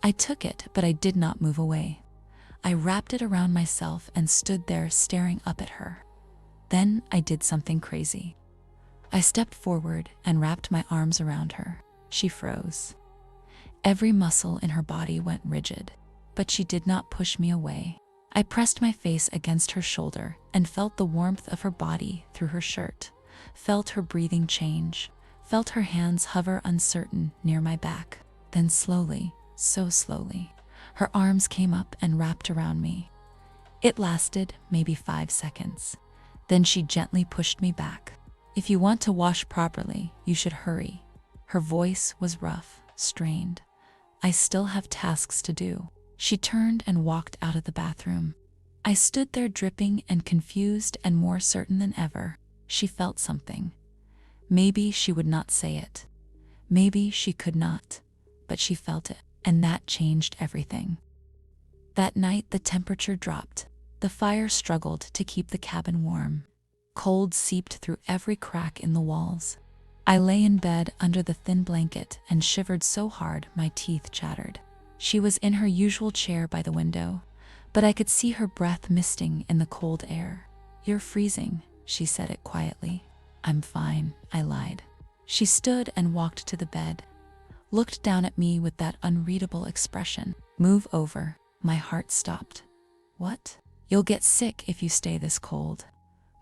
I took it, but I did not move away. I wrapped it around myself and stood there staring up at her. Then I did something crazy. I stepped forward and wrapped my arms around her. She froze. Every muscle in her body went rigid, but she did not push me away. I pressed my face against her shoulder and felt the warmth of her body through her shirt, felt her breathing change, felt her hands hover uncertain near my back. Then slowly, so slowly, her arms came up and wrapped around me. It lasted maybe 5 seconds. Then she gently pushed me back. "If you want to wash properly, you should hurry." Her voice was rough, strained. "I still have tasks to do." She turned and walked out of the bathroom. I stood there dripping and confused and more certain than ever. She felt something. Maybe she would not say it. Maybe she could not. But she felt it, and that changed everything. That night the temperature dropped. The fire struggled to keep the cabin warm. Cold seeped through every crack in the walls. I lay in bed under the thin blanket and shivered so hard my teeth chattered. She was in her usual chair by the window, but I could see her breath misting in the cold air. "You're freezing," she said it quietly. "I'm fine," I lied. She stood and walked to the bed, looked down at me with that unreadable expression. "Move over." My heart stopped. "What?" "You'll get sick if you stay this cold.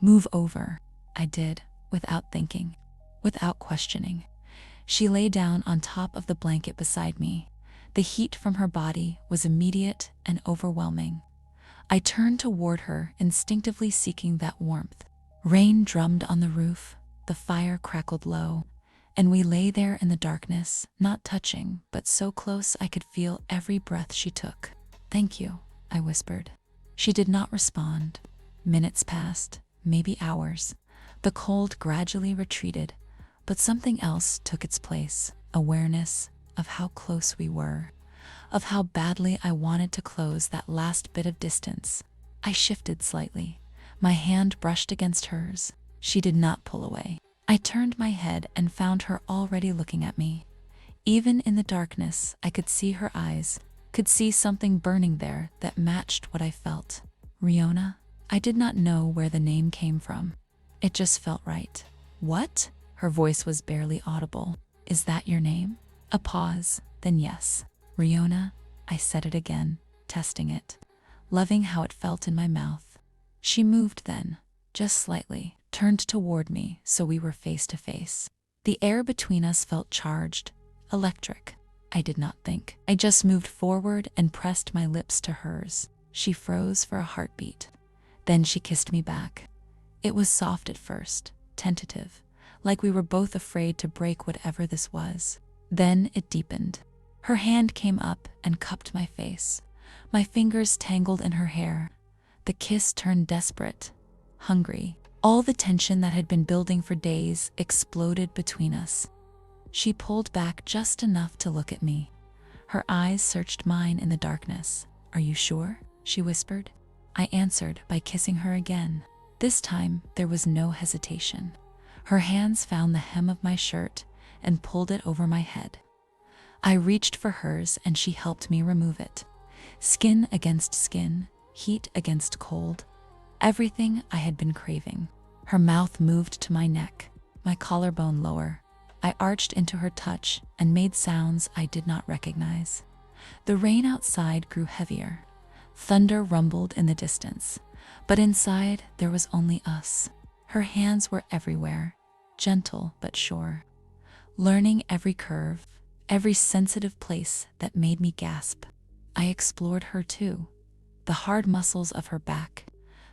Move over." I did, without thinking, without questioning. She lay down on top of the blanket beside me. The heat from her body was immediate and overwhelming. I turned toward her, instinctively seeking that warmth. Rain drummed on the roof, the fire crackled low, and we lay there in the darkness, not touching, but so close I could feel every breath she took. "Thank you," I whispered. She did not respond. Minutes passed, maybe hours. The cold gradually retreated, but something else took its place. Awareness of how close we were, of how badly I wanted to close that last bit of distance. I shifted slightly. My hand brushed against hers. She did not pull away. I turned my head and found her already looking at me. Even in the darkness, I could see her eyes, could see something burning there that matched what I felt. "Riona?" I did not know where the name came from. It just felt right. "What?" Her voice was barely audible. "Is that your name?" A pause, then yes. "Riona," I said it again, testing it, loving how it felt in my mouth. She moved then, just slightly, turned toward me so we were face to face. The air between us felt charged, electric. I did not think. I just moved forward and pressed my lips to hers. She froze for a heartbeat. Then she kissed me back. It was soft at first, tentative, like we were both afraid to break whatever this was. Then it deepened. Her hand came up and cupped my face. My fingers tangled in her hair. The kiss turned desperate, hungry. All the tension that had been building for days exploded between us. She pulled back just enough to look at me. Her eyes searched mine in the darkness. "Are you sure?" she whispered. I answered by kissing her again. This time there was no hesitation. Her hands found the hem of my shirt and pulled it over my head. I reached for hers and she helped me remove it. Skin against skin, heat against cold, everything I had been craving. Her mouth moved to my neck, my collarbone lower. I arched into her touch and made sounds I did not recognize. The rain outside grew heavier. Thunder rumbled in the distance, but inside there was only us. Her hands were everywhere, gentle but sure, learning every curve, every sensitive place that made me gasp. I explored her too, the hard muscles of her back,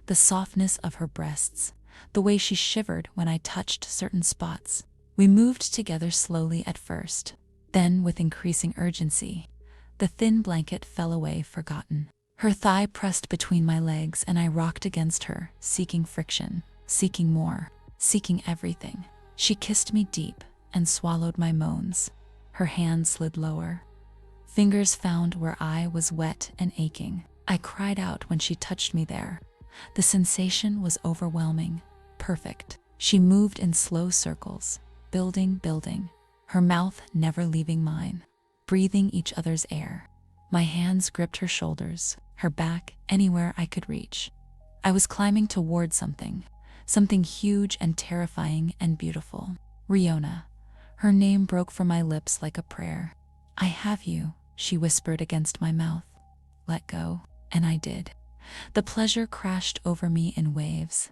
the softness of her breasts, the way she shivered when I touched certain spots. We moved together slowly at first, then with increasing urgency. The thin blanket fell away forgotten. Her thigh pressed between my legs and I rocked against her, seeking friction, seeking more, seeking everything. She kissed me deep and swallowed my moans. Her hand slid lower. Fingers found where I was wet and aching. I cried out when she touched me there. The sensation was overwhelming, perfect. She moved in slow circles, building, her mouth never leaving mine, breathing each other's air. My hands gripped her shoulders, her back, anywhere I could reach. I was climbing toward something huge and terrifying and beautiful. Riona. Her name broke from my lips like a prayer. "I have you," she whispered against my mouth. "Let go," and I did. The pleasure crashed over me in waves.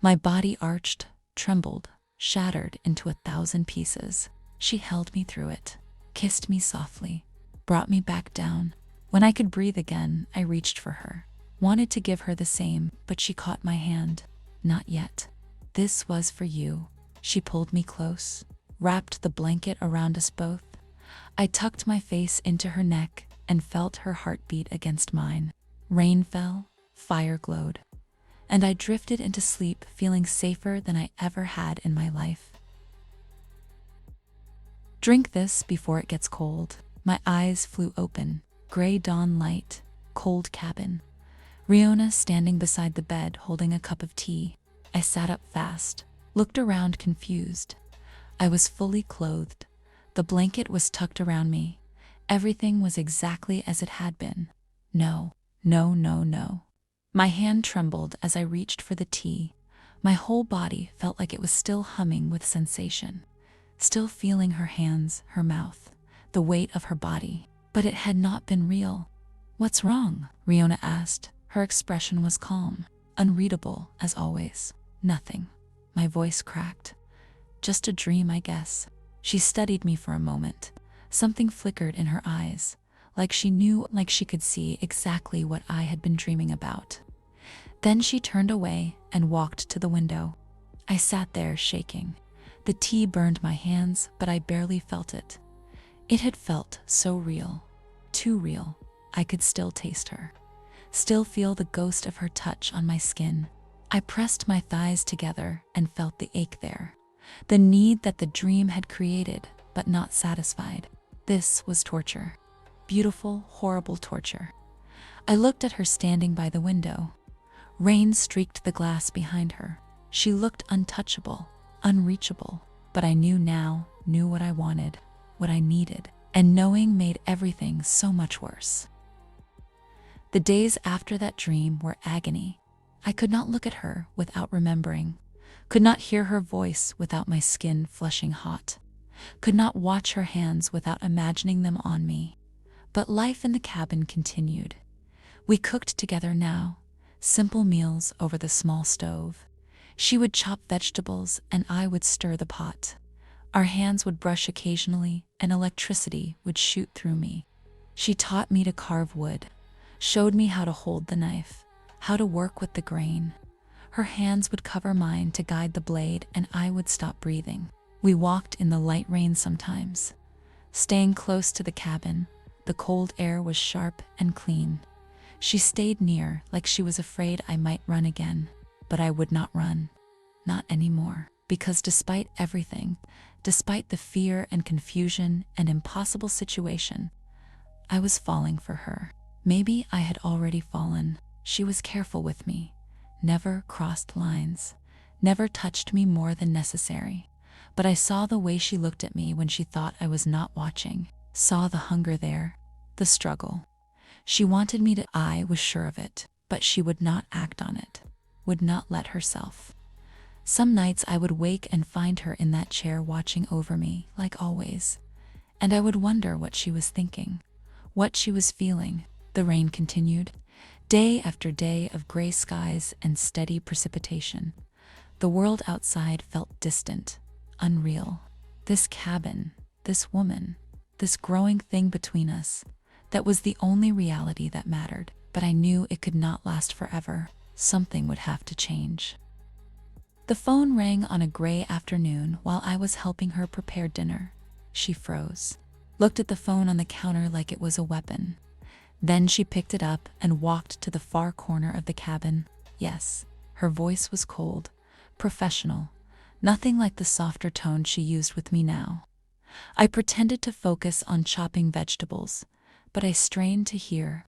My body arched, trembled, shattered into 1,000 pieces. She held me through it, kissed me softly, brought me back down. When I could breathe again, I reached for her, wanted to give her the same, but she caught my hand. "Not yet. This was for you." She pulled me close, wrapped the blanket around us both. I tucked my face into her neck and felt her heartbeat against mine. Rain fell, fire glowed, and I drifted into sleep feeling safer than I ever had in my life. "Drink this before it gets cold." My eyes flew open. Gray dawn light, cold cabin. Riona standing beside the bed holding a cup of tea. I sat up fast, looked around confused. I was fully clothed. The blanket was tucked around me. Everything was exactly as it had been. No. My hand trembled as I reached for the tea. My whole body felt like it was still humming with sensation, still feeling her hands, her mouth, the weight of her body. But it had not been real. "What's wrong?" Riona asked. Her expression was calm, unreadable as always. "Nothing." My voice cracked. "Just a dream, I guess." She studied me for a moment. Something flickered in her eyes, like she knew, like she could see exactly what I had been dreaming about. Then she turned away and walked to the window. I sat there shaking. The tea burned my hands, but I barely felt it. It had felt so real, too real. I could still taste her, still feel the ghost of her touch on my skin. I pressed my thighs together and felt the ache there, the need that the dream had created, but not satisfied. This was torture. Beautiful, horrible torture. I looked at her standing by the window. Rain streaked the glass behind her. She looked untouchable, unreachable, but I knew what I wanted, what I needed, and knowing made everything so much worse. The days after that dream were agony. I could not look at her without remembering, could not hear her voice without my skin flushing hot, could not watch her hands without imagining them on me. But life in the cabin continued. We cooked together now, simple meals over the small stove. She would chop vegetables and I would stir the pot. Our hands would brush occasionally and electricity would shoot through me. She taught me to carve wood, showed me how to hold the knife, how to work with the grain. Her hands would cover mine to guide the blade and I would stop breathing. We walked in the light rain sometimes, staying close to the cabin. The cold air was sharp and clean. She stayed near like she was afraid I might run again, but I would not run, not anymore, because despite everything, despite the fear and confusion and impossible situation, I was falling for her. Maybe I had already fallen. She was careful with me, never crossed lines, never touched me more than necessary. But I saw the way she looked at me when she thought I was not watching, saw the hunger there, the struggle. She wanted me to. I was sure of it, but she would not act on it, would not let herself. Some nights I would wake and find her in that chair watching over me, like always. And I would wonder what she was thinking, what she was feeling. The rain continued, day after day of gray skies and steady precipitation. The world outside felt distant, unreal. This cabin, this woman, this growing thing between us, that was the only reality that mattered. But I knew it could not last forever. Something would have to change. The phone rang on a gray afternoon while I was helping her prepare dinner. She froze, looked at the phone on the counter like it was a weapon. Then she picked it up and walked to the far corner of the cabin. Yes, her voice was cold, professional, nothing like the softer tone she used with me now. I pretended to focus on chopping vegetables, but I strained to hear.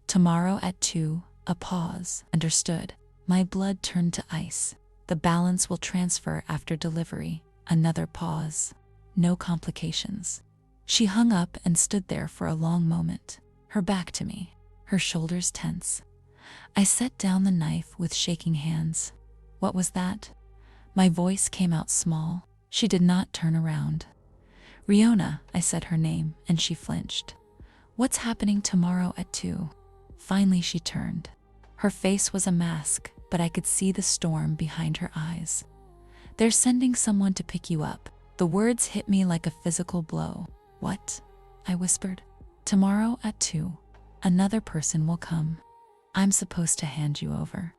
Tomorrow at 2, a pause. Understood. My blood turned to ice. The balance will transfer after delivery. Another pause. No complications. She hung up and stood there for a long moment, her back to me, her shoulders tense. I set down the knife with shaking hands. What was that? My voice came out small. She did not turn around. Riona, I said her name, and she flinched. What's happening tomorrow at 2? Finally she turned. Her face was a mask, but I could see the storm behind her eyes. They're sending someone to pick you up. The words hit me like a physical blow. What? I whispered. Tomorrow at 2, another person will come. I'm supposed to hand you over.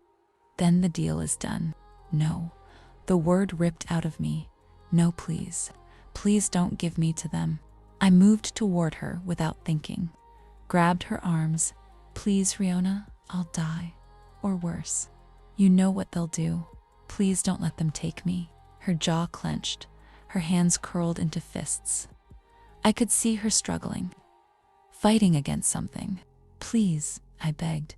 Then the deal is done. No. The word ripped out of me. No, please. Please don't give me to them. I moved toward her without thinking, grabbed her arms. Please, Riona, I'll die. Or worse. You know what they'll do. Please don't let them take me. Her jaw clenched, her hands curled into fists. I could see her struggling, fighting against something. Please, I begged,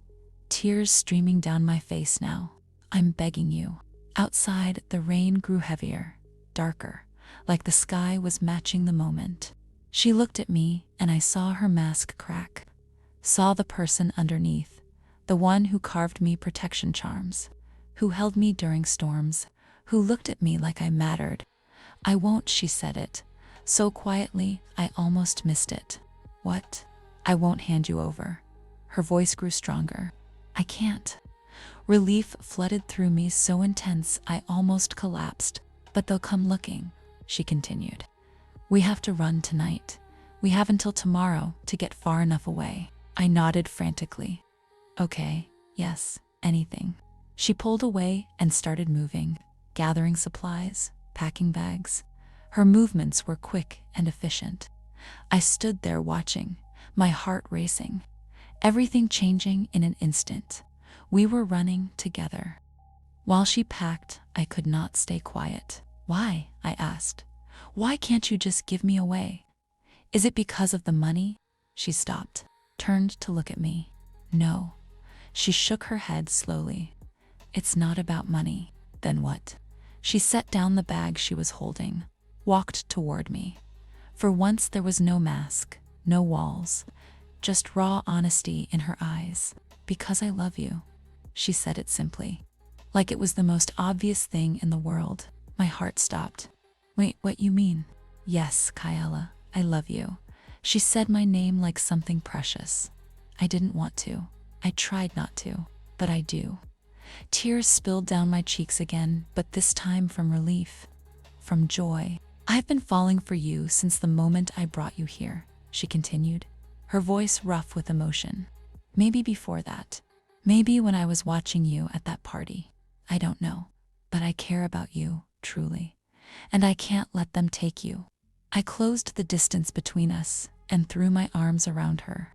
tears streaming down my face now. I'm begging you. Outside, the rain grew heavier, darker, like the sky was matching the moment. She looked at me, and I saw her mask crack. Saw the person underneath, the one who carved me protection charms, who held me during storms, who looked at me like I mattered. I won't, she said it, so quietly I almost missed it. What? I won't hand you over. Her voice grew stronger. I can't. Relief flooded through me so intense I almost collapsed. But they'll come looking, she continued. We have to run tonight. We have until tomorrow to get far enough away. I nodded frantically. Okay, yes, anything. She pulled away and started moving, gathering supplies, packing bags. Her movements were quick and efficient. I stood there watching, my heart racing, everything changing in an instant. We were running together. While she packed, I could not stay quiet. Why? I asked. Why can't you just give me away? Is it because of the money? She stopped, turned to look at me. No. She shook her head slowly. It's not about money. Then what? She set down the bag she was holding, walked toward me. For once there was no mask, no walls, just raw honesty in her eyes. Because I love you. She said it simply, like it was the most obvious thing in the world. My heart stopped. Wait, what you mean? Yes, Kyela, I love you. She said my name like something precious. I didn't want to. I tried not to, but I do. Tears spilled down my cheeks again, but this time from relief, from joy. I've been falling for you since the moment I brought you here, she continued, her voice rough with emotion. Maybe before that. Maybe when I was watching you at that party. I don't know. But I care about you, truly. And I can't let them take you. I closed the distance between us and threw my arms around her.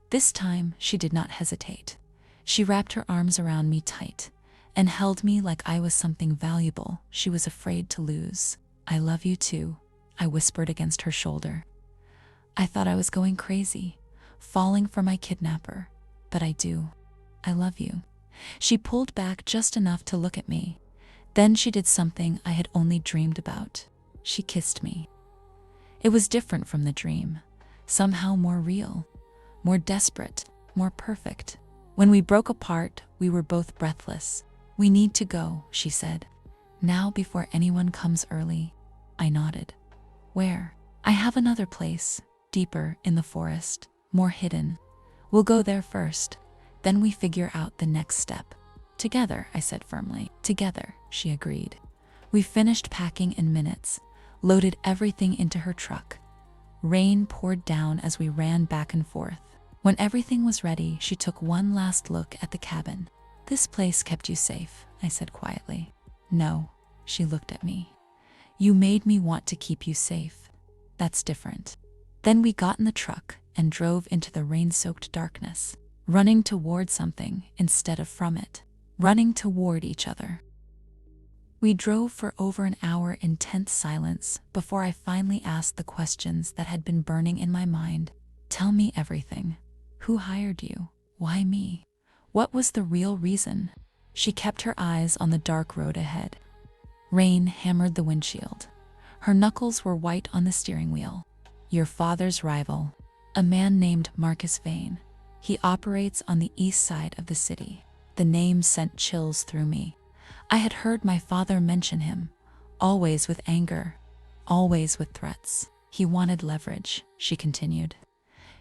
This time, she did not hesitate. She wrapped her arms around me tight and held me like I was something valuable she was afraid to lose. I love you too, I whispered against her shoulder. I thought I was going crazy. falling for my kidnapper. But I do. I love you. She pulled back just enough to look at me. Then she did something I had only dreamed about. She kissed me. It was different from the dream, somehow more real, more desperate, more perfect. When we broke apart, we were both breathless. "We need to go," she said. "Now before anyone comes early." I nodded. "Where?" "I have another place, deeper in the forest, more hidden. We'll go there first, then we figure out the next step." "Together," I said firmly. "Together," she agreed. We finished packing in minutes, loaded everything into her truck. Rain poured down as we ran back and forth. When everything was ready, she took one last look at the cabin. "This place kept you safe," I said quietly. "No," she looked at me. "You made me want to keep you safe. That's different." Then we got in the truck and drove into the rain-soaked darkness, running toward something instead of from it, running toward each other. We drove for over an hour in tense silence before I finally asked the questions that had been burning in my mind. "Tell me everything. Who hired you? Why me? What was the real reason?" She kept her eyes on the dark road ahead. Rain hammered the windshield. Her knuckles were white on the steering wheel. "Your father's rival, a man named Marcus Vane. He operates on the east side of the city." The name sent chills through me. I had heard my father mention him, always with anger, always with threats. "He wanted leverage," she continued.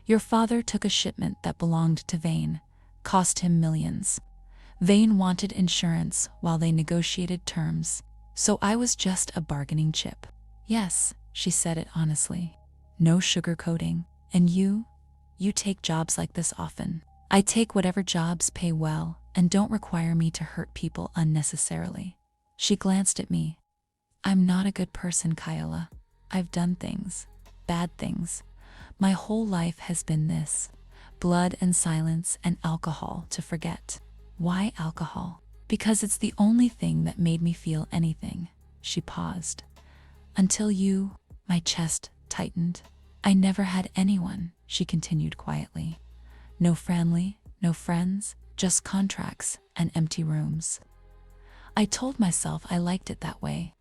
"Your father took a shipment that belonged to Vane, cost him millions. Vane wanted insurance while they negotiated terms, so I was just a bargaining chip." "Yes," she said it honestly. "No sugarcoating. And you take jobs like this often." "I take whatever jobs pay well and don't require me to hurt people unnecessarily." She glanced at me. "I'm not a good person, Kyela. I've done things, bad things. My whole life has been this, blood and silence and alcohol to forget." "Why alcohol?" "Because it's the only thing that made me feel anything." She paused. "Until you," my chest tightened. "I never had anyone," she continued quietly. "No family, no friends, just contracts and empty rooms." I told myself I liked it that way,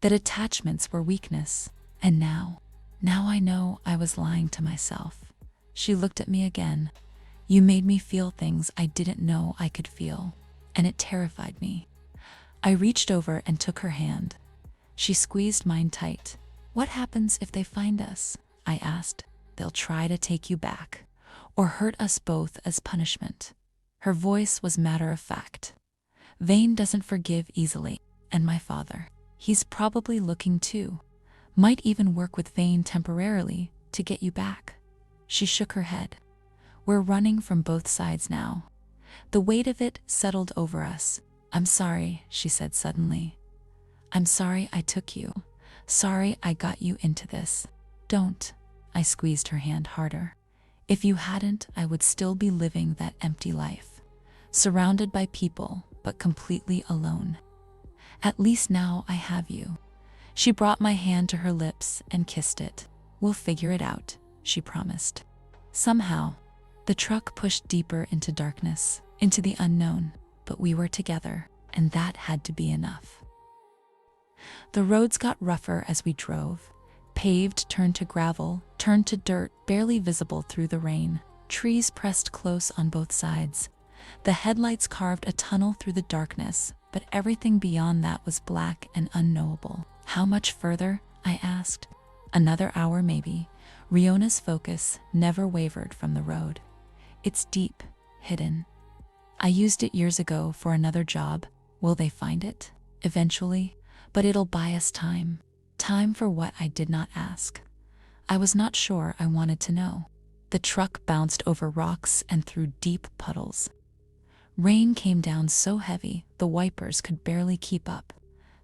that attachments were weakness, and now I know I was lying to myself. She looked at me again. "You made me feel things I didn't know I could feel, and it terrified me." I reached over and took her hand. She squeezed mine tight. "What happens if they find us?" I asked. "They'll try to take you back, or hurt us both as punishment." Her voice was matter of fact. "Vane doesn't forgive easily, and my father, he's probably looking too. Might even work with Vane temporarily to get you back." She shook her head. "We're running from both sides now." The weight of it settled over us. "I'm sorry," she said suddenly. "I'm sorry I took you. Sorry I got you into this." "Don't." I squeezed her hand harder. "If you hadn't, I would still be living that empty life, surrounded by people, but completely alone. At least now I have you." She brought my hand to her lips and kissed it. "We'll figure it out," she promised. Somehow, the truck pushed deeper into darkness, into the unknown, but we were together, and that had to be enough. The roads got rougher as we drove. Paved turned to gravel, turned to dirt, barely visible through the rain. Trees pressed close on both sides. The headlights carved a tunnel through the darkness, but everything beyond that was black and unknowable. "How much further?" I asked. "Another hour maybe." Riona's focus never wavered from the road. "It's deep, hidden. I used it years ago for another job. Will they find it? Eventually, but it'll buy us time. Time for what I did not ask." I was not sure I wanted to know. The truck bounced over rocks and through deep puddles. Rain came down so heavy the wipers could barely keep up.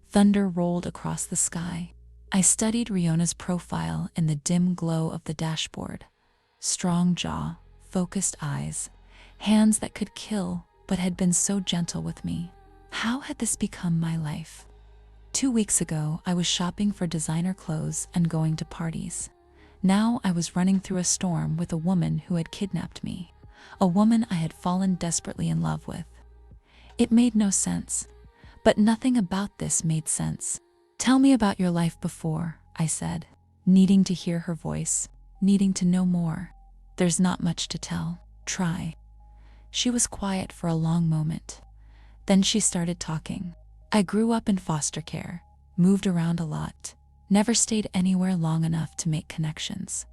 Thunder rolled across the sky. I studied Riona's profile in the dim glow of the dashboard. Strong jaw, focused eyes, hands that could kill but had been so gentle with me. How had this become my life? 2 weeks ago, I was shopping for designer clothes and going to parties. Now I was running through a storm with a woman who had kidnapped me, a woman I had fallen desperately in love with. It made no sense, but nothing about this made sense. "Tell me about your life before," I said, needing to hear her voice, needing to know more. "There's not much to tell. Try." She was quiet for a long moment. Then she started talking. "I grew up in foster care, moved around a lot, never stayed anywhere long enough to make connections."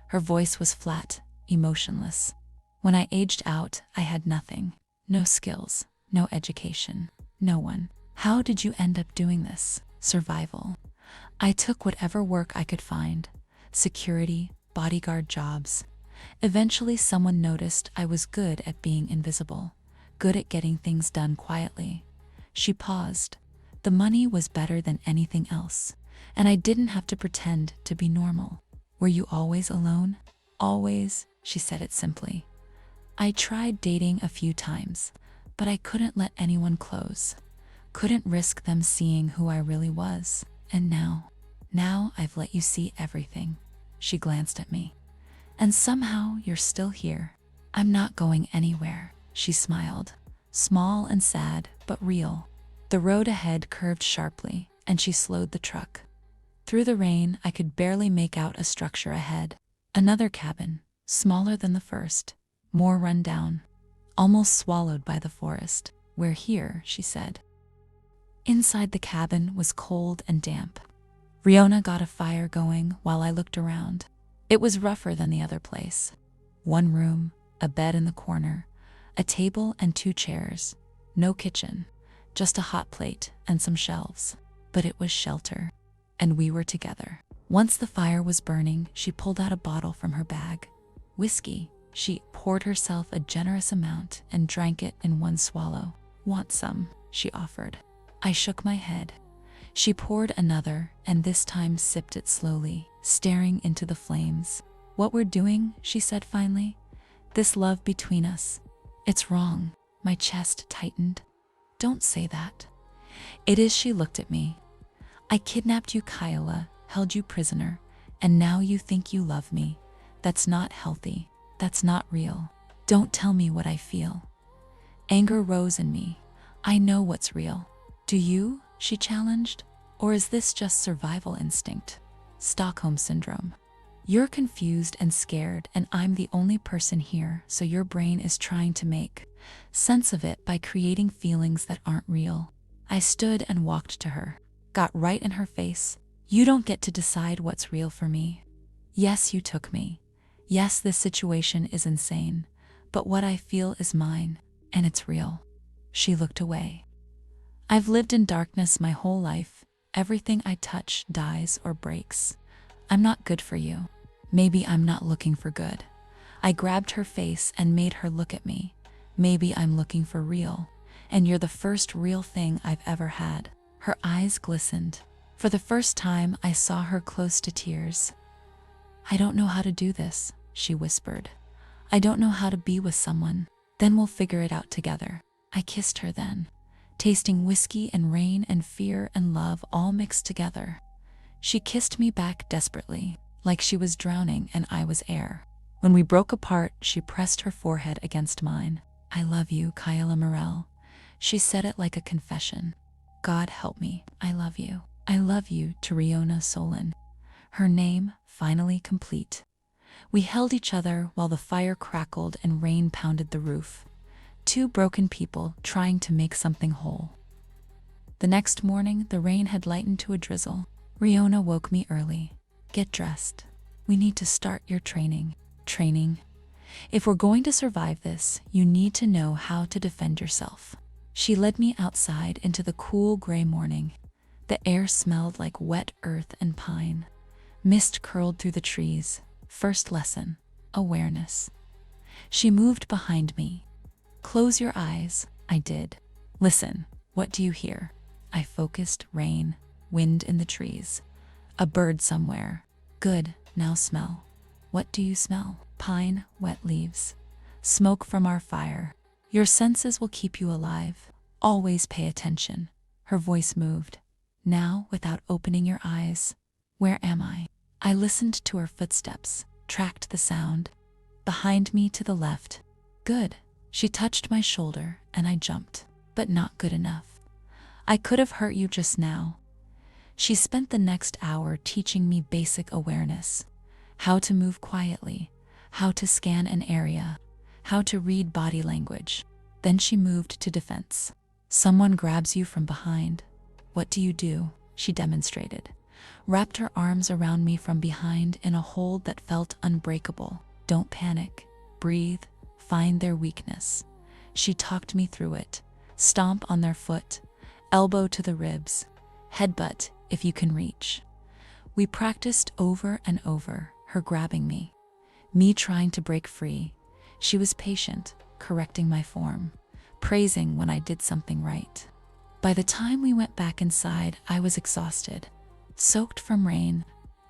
Her voice was flat, emotionless. "When I aged out, I had nothing. No skills, no education, no one." "How did you end up doing this?" "Survival. I took whatever work I could find. Security, bodyguard jobs. Eventually someone noticed I was good at being invisible, good at getting things done quietly." She paused. "The money was better than anything else, and I didn't have to pretend to be normal." "Were you always alone?" "Always," she said it simply. "I tried dating a few times, but I couldn't let anyone close. Couldn't risk them seeing who I really was. And now I've let you see everything." She glanced at me. "And somehow you're still here." "I'm not going anywhere," she smiled. Small and sad, but real. The road ahead curved sharply, and she slowed the truck. Through the rain, I could barely make out a structure ahead. Another cabin, smaller than the first, more run down, almost swallowed by the forest. "We're here," she said. Inside the cabin was cold and damp. Riona got a fire going while I looked around. It was rougher than the other place. One room, a bed in the corner, a table and 2 chairs. No kitchen, just a hot plate and some shelves. But it was shelter, and we were together. Once the fire was burning, she pulled out a bottle from her bag. Whiskey. She poured herself a generous amount and drank it in one swallow. "Want some?" she offered. I shook my head. She poured another and this time sipped it slowly, staring into the flames. "What we're doing," she said finally, "this love between us, it's wrong." My chest tightened. "Don't say that." "It is." She looked at me. "I kidnapped you, Kyela, held you prisoner, and now you think you love me. That's not healthy. That's not real. Don't tell me what I feel." Anger rose in me. "I know what's real." "Do you?" she challenged. "Or is this just survival instinct? Stockholm syndrome? You're confused and scared, and I'm the only person here, so your brain is trying to make sense of it by creating feelings that aren't real." I stood and walked to her, got right in her face. "You don't get to decide what's real for me. Yes, you took me. Yes, this situation is insane, but what I feel is mine, and it's real." She looked away. "I've lived in darkness my whole life. Everything I touch dies or breaks. I'm not good for you. Maybe I'm not looking for good." I grabbed her face and made her look at me. "Maybe I'm looking for real, and you're the first real thing I've ever had." Her eyes glistened. For the first time, I saw her close to tears. "I don't know how to do this," she whispered. "I don't know how to be with someone. Then we'll figure it out together." I kissed her then, tasting whiskey and rain and fear and love all mixed together. She kissed me back desperately, like she was drowning and I was air. When we broke apart, she pressed her forehead against mine. "I love you, Kyela Morel." She said it like a confession. "God help me, I love you. I love you," to Riona Solen. Her name finally complete. We held each other while the fire crackled and rain pounded the roof. 2 broken people trying to make something whole. The next morning, the rain had lightened to a drizzle. Riona woke me early. "Get dressed. We need to start your training." "Training? If we're going to survive this, you need to know how to defend yourself." She led me outside into the cool gray morning. The air smelled like wet earth and pine. Mist curled through the trees. First lesson, awareness. She moved behind me. "Close your eyes." I did. "Listen, what do you hear?" I focused. Rain, wind in the trees. A bird somewhere. "Good, now smell." "What do you smell?" "Pine, wet leaves. Smoke from our fire." "Your senses will keep you alive. Always pay attention." Her voice moved. "Now, without opening your eyes, where am I?" I listened to her footsteps, tracked the sound. Behind me to the left. Good. She touched my shoulder and I jumped, but not good enough. I could have hurt you just now. She spent the next hour teaching me basic awareness. How to move quietly, how to scan an area, how to read body language. Then she moved to defense. Someone grabs you from behind. What do? She demonstrated. Wrapped her arms around me from behind in a hold that felt unbreakable. Don't panic. Breathe. Find their weakness. She talked me through it. Stomp on their foot. Elbow to the ribs. Headbutt if you can reach. We practiced over and over, her grabbing me trying to break free. She was patient, correcting my form, praising when I did something right. By the time we went back inside, I was exhausted, soaked from rain,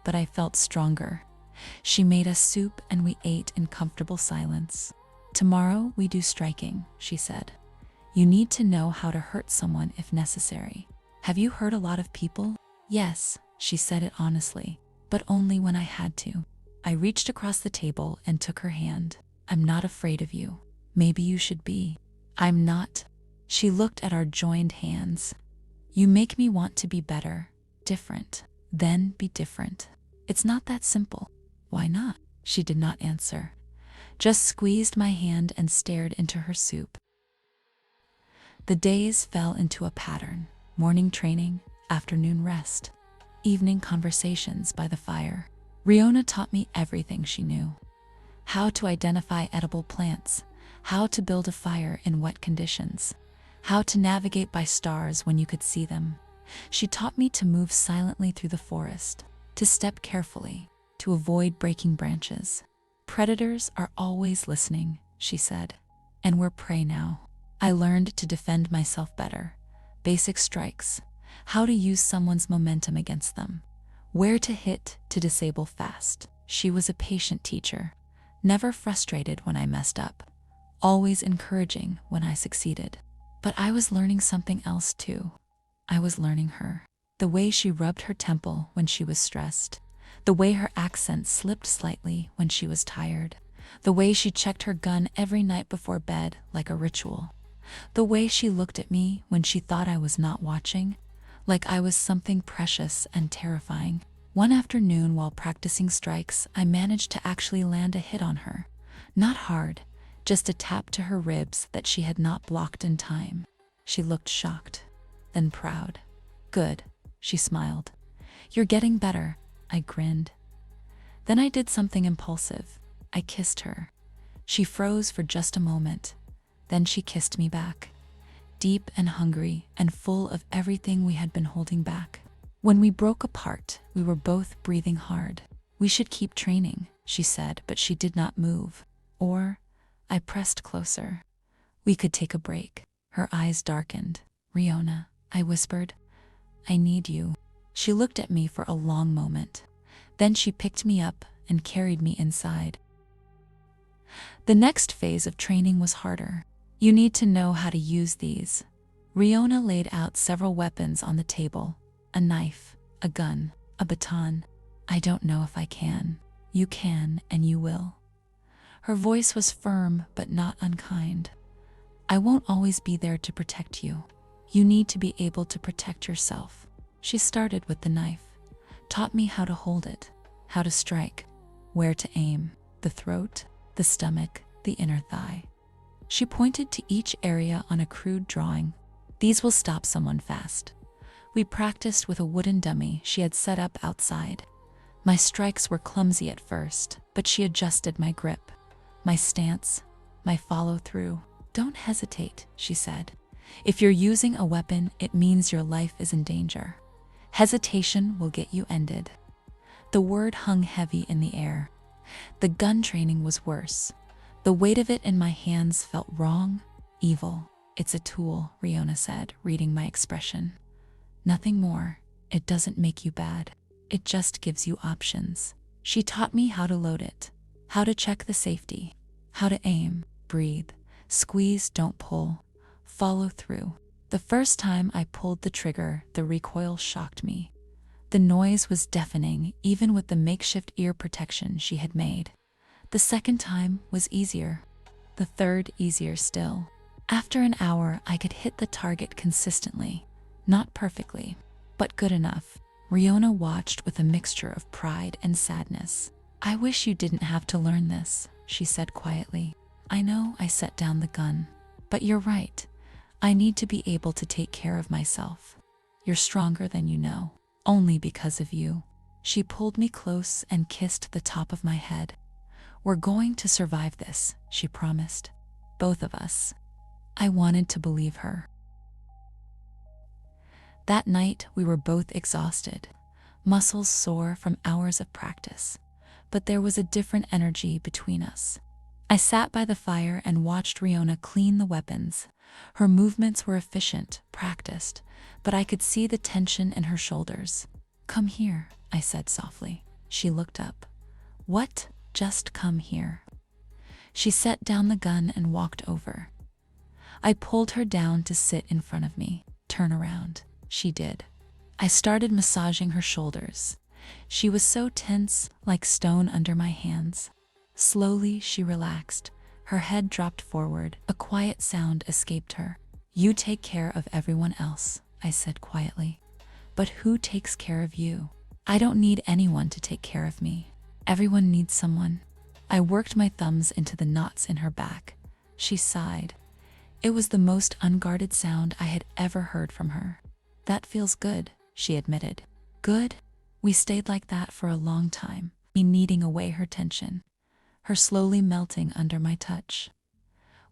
but I felt stronger. She made us soup and we ate in comfortable silence. Tomorrow we do striking, she said. You need to know how to hurt someone if necessary. Have you hurt a lot of people? Yes, she said it honestly, but only when I had to. I reached across the table and took her hand. I'm not afraid of you. Maybe you should be. I'm not. She looked at our joined hands. You make me want to be better, different. Then be different. It's not that simple. Why not? She did not answer. Just squeezed my hand and stared into her soup. The days fell into a pattern. Morning training, afternoon rest, evening conversations by the fire. Riona taught me everything she knew. How to identify edible plants, how to build a fire in wet conditions, how to navigate by stars when you could see them. She taught me to move silently through the forest, to step carefully, to avoid breaking branches. Predators are always listening, she said, and we're prey now. I learned to defend myself better. Basic strikes, how to use someone's momentum against them, where to hit to disable fast. She was a patient teacher, never frustrated when I messed up, always encouraging when I succeeded. But I was learning something else too. I was learning her. The way she rubbed her temple when she was stressed, the way her accent slipped slightly when she was tired, the way she checked her gun every night before bed like a ritual, the way she looked at me when she thought I was not watching, like I was something precious and terrifying. One afternoon while practicing strikes, I managed to actually land a hit on her. Not hard, just a tap to her ribs that she had not blocked in time. She looked shocked, then proud. Good, she smiled. You're getting better, I grinned. Then I did something impulsive. I kissed her. She froze for just a moment. Then she kissed me back, deep and hungry and full of everything we had been holding back. When we broke apart, we were both breathing hard. We should keep training, she said, but she did not move. Or, I pressed closer. We could take a break. Her eyes darkened. Riona, I whispered, I need you. She looked at me for a long moment. Then she picked me up and carried me inside. The next phase of training was harder. You need to know how to use these. Riona laid out several weapons on the table. A knife, a gun, a baton. I don't know if I can. You can and you will. Her voice was firm but not unkind. I won't always be there to protect you. You need to be able to protect yourself. She started with the knife, taught me how to hold it, how to strike, where to aim, the throat, the stomach, the inner thigh. She pointed to each area on a crude drawing. These will stop someone fast. We practiced with a wooden dummy she had set up outside. My strikes were clumsy at first, but she adjusted my grip, my stance, my follow-through. Don't hesitate, she said. If you're using a weapon, it means your life is in danger. Hesitation will get you ended. The word hung heavy in the air. The gun training was worse. The weight of it in my hands felt wrong, evil. It's a tool, Riona said, reading my expression. Nothing more. It doesn't make you bad. It just gives you options. She taught me how to load it, how to check the safety, how to aim, breathe, squeeze, don't pull, follow through. The first time I pulled the trigger, the recoil shocked me. The noise was deafening, even with the makeshift ear protection she had made. The second time was easier. The third easier still. After an hour, I could hit the target consistently. Not perfectly, but good enough. Riona watched with a mixture of pride and sadness. "I wish you didn't have to learn this," she said quietly. "I know I set down the gun, but you're right. I need to be able to take care of myself. You're stronger than you know, only because of you." She pulled me close and kissed the top of my head. "We're going to survive this," she promised. "Both of us." I wanted to believe her. That night, we were both exhausted, muscles sore from hours of practice, but there was a different energy between us. I sat by the fire and watched Riona clean the weapons. Her movements were efficient, practiced, but I could see the tension in her shoulders. "Come here," I said softly. She looked up. "What? Just come here." She set down the gun and walked over. I pulled her down to sit in front of me. "Turn around." She did. I started massaging her shoulders. She was so tense, like stone under my hands. Slowly, she relaxed. Her head dropped forward. A quiet sound escaped her. "You take care of everyone else," I said quietly. "But who takes care of you?" "I don't need anyone to take care of me. Everyone needs someone." I worked my thumbs into the knots in her back. She sighed. It was the most unguarded sound I had ever heard from her. "That feels good," she admitted. "Good?" We stayed like that for a long time, me kneading away her tension, her slowly melting under my touch.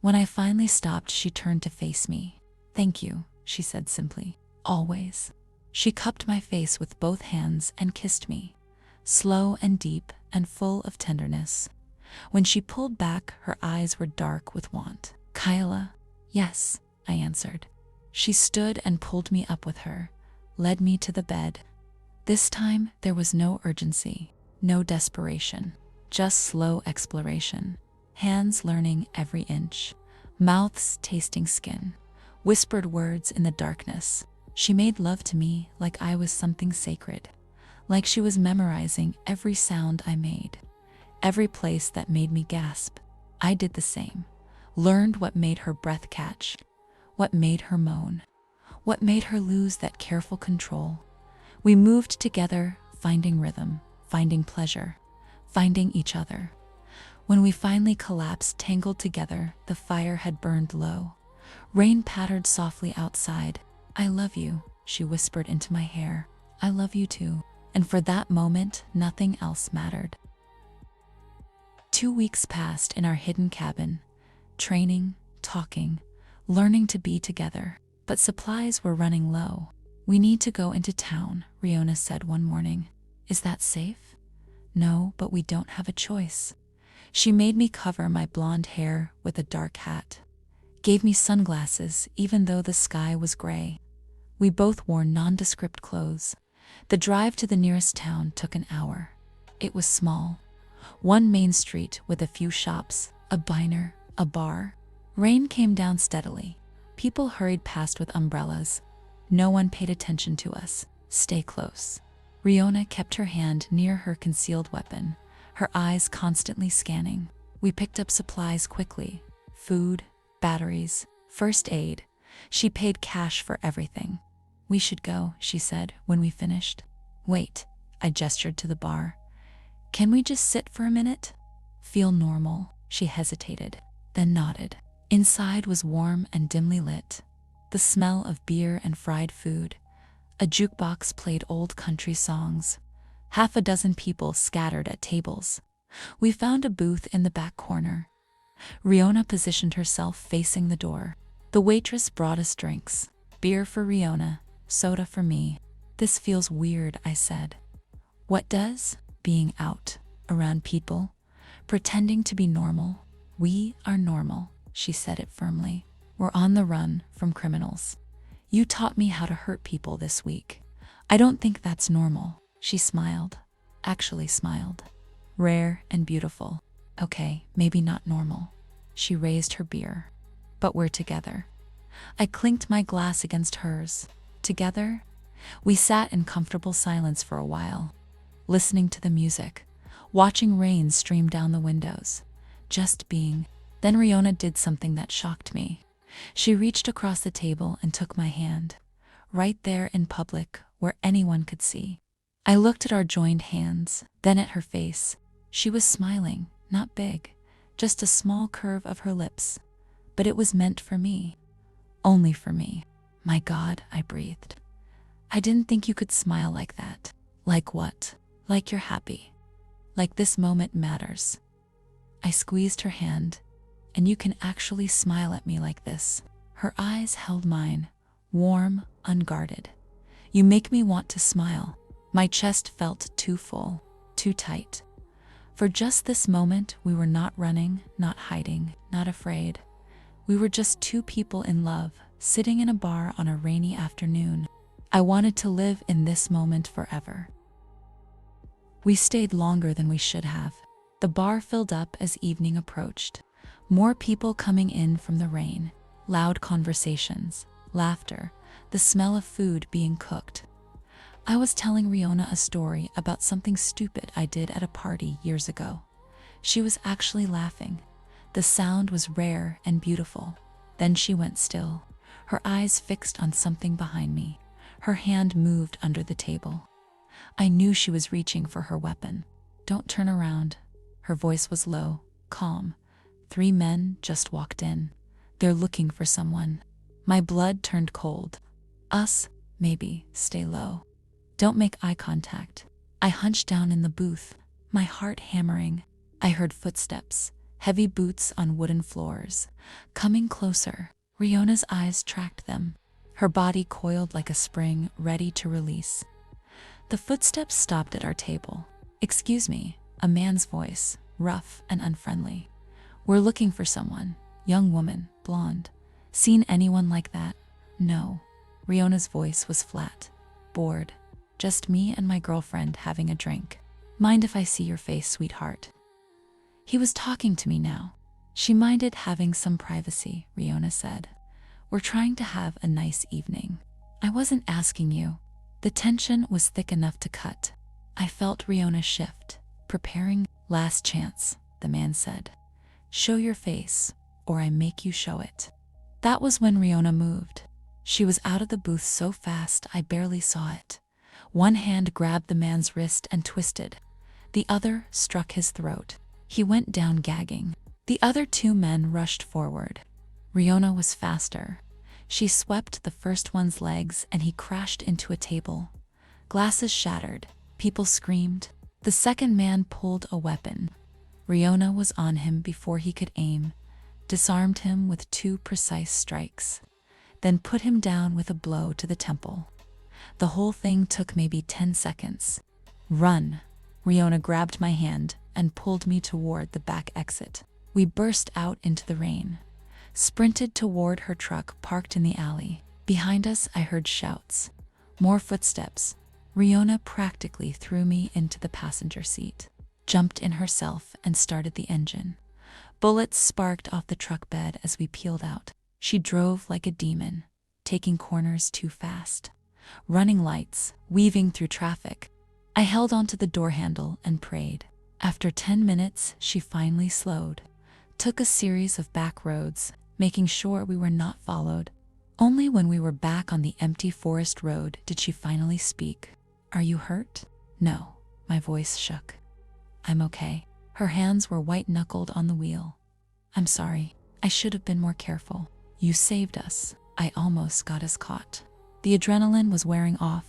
When I finally stopped, she turned to face me. "Thank you," she said simply. "Always." She cupped my face with both hands and kissed me, slow and deep and full of tenderness. When she pulled back, her eyes were dark with want. "Kyela?" "Yes," I answered. She stood and pulled me up with her, led me to the bed. This time, there was no urgency, no desperation, just slow exploration. Hands learning every inch, mouths tasting skin, whispered words in the darkness. She made love to me like I was something sacred, like she was memorizing every sound I made, every place that made me gasp. I did the same, learned what made her breath catch, what made her moan, what made her lose that careful control. We moved together, finding rhythm, finding pleasure, finding each other. When we finally collapsed, tangled together, the fire had burned low. Rain pattered softly outside. "I love you," she whispered into my hair. "I love you too." And for that moment, nothing else mattered. 2 weeks passed in our hidden cabin, training, talking, learning to be together. But supplies were running low. "We need to go into town," Riona said one morning. "Is that safe?" "No, but we don't have a choice." She made me cover my blonde hair with a dark hat, gave me sunglasses even though the sky was gray. We both wore nondescript clothes. The drive to the nearest town took an hour. It was small. One main street with a few shops, a diner, a bar. Rain came down steadily. People hurried past with umbrellas. No one paid attention to us. "Stay close." Riona kept her hand near her concealed weapon, her eyes constantly scanning. We picked up supplies quickly. Food, batteries, first aid. She paid cash for everything. "We should go," she said when we finished. "Wait," I gestured to the bar. "Can we just sit for a minute?" "Feel normal," she hesitated, then nodded. Inside was warm and dimly lit. The smell of beer and fried food. A jukebox played old country songs. Half a dozen people scattered at tables. We found a booth in the back corner. Riona positioned herself facing the door. The waitress brought us drinks. Beer for Riona, soda for me. "This feels weird," I said. "What does?" "Being out, around people, pretending to be normal." "We are normal," she said it firmly. "We're on the run from criminals. You taught me how to hurt people this week. I don't think that's normal." She smiled, actually smiled. "Rare and beautiful. Okay, maybe not normal." She raised her beer. "But we're together." I clinked my glass against hers. Together? We sat in comfortable silence for a while, listening to the music, watching rain stream down the windows, just being. Then Riona did something that shocked me. She reached across the table and took my hand, right there in public where anyone could see. I looked at our joined hands, then at her face. She was smiling, not big, just a small curve of her lips. But it was meant for me. Only for me. My God, I breathed. I didn't think you could smile like that. Like what? Like you're happy. Like this moment matters. I squeezed her hand, and you can actually smile at me like this. Her eyes held mine, warm, unguarded. You make me want to smile. My chest felt too full, too tight. For just this moment, we were not running, not hiding, not afraid. We were just two people in love, sitting in a bar on a rainy afternoon. I wanted to live in this moment forever. We stayed longer than we should have. The bar filled up as evening approached. More people coming in from the rain, loud conversations, laughter, the smell of food being cooked. I was telling Riona a story about something stupid I did at a party years ago. She was actually laughing. The sound was rare and beautiful. Then she went still, her eyes fixed on something behind me. Her hand moved under the table. I knew she was reaching for her weapon. Don't turn around. Her voice was low, calm. 3 men just walked in. They're looking for someone. My blood turned cold. Us, maybe, stay low. Don't make eye contact. I hunched down in the booth, my heart hammering. I heard footsteps, heavy boots on wooden floors. Coming closer, Riona's eyes tracked them. Her body coiled like a spring, ready to release. The footsteps stopped at our table. Excuse me, a man's voice, rough and unfriendly. We're looking for someone. Young woman, blonde. Seen anyone like that? No. Riona's voice was flat, bored. Just me and my girlfriend having a drink. Mind if I see your face, sweetheart? He was talking to me now. She minded having some privacy, Riona said. We're trying to have a nice evening. I wasn't asking you. The tension was thick enough to cut. I felt Riona shift, preparing. Last chance, the man said. Show your face, or I make you show it. That was when Riona moved. She was out of the booth so fast I barely saw it. One hand grabbed the man's wrist and twisted. The other struck his throat. He went down gagging. The other 2 men rushed forward. Riona was faster. She swept the first one's legs and he crashed into a table. Glasses shattered. People screamed. The second man pulled a weapon. Riona was on him before he could aim, disarmed him with 2 precise strikes, then put him down with a blow to the temple. The whole thing took maybe 10 seconds. Run! Riona grabbed my hand and pulled me toward the back exit. We burst out into the rain, sprinted toward her truck parked in the alley. Behind us, I heard shouts. More footsteps. Riona practically threw me into the passenger seat, jumped in herself and started the engine. Bullets sparked off the truck bed as we peeled out. She drove like a demon, taking corners too fast. Running lights, weaving through traffic. I held onto the door handle and prayed. After 10 minutes, she finally slowed, took a series of back roads, making sure we were not followed. Only when we were back on the empty forest road did she finally speak. Are you hurt? No, my voice shook. I'm okay. Her hands were white-knuckled on the wheel. I'm sorry. I should have been more careful. You saved us. I almost got us caught. The adrenaline was wearing off.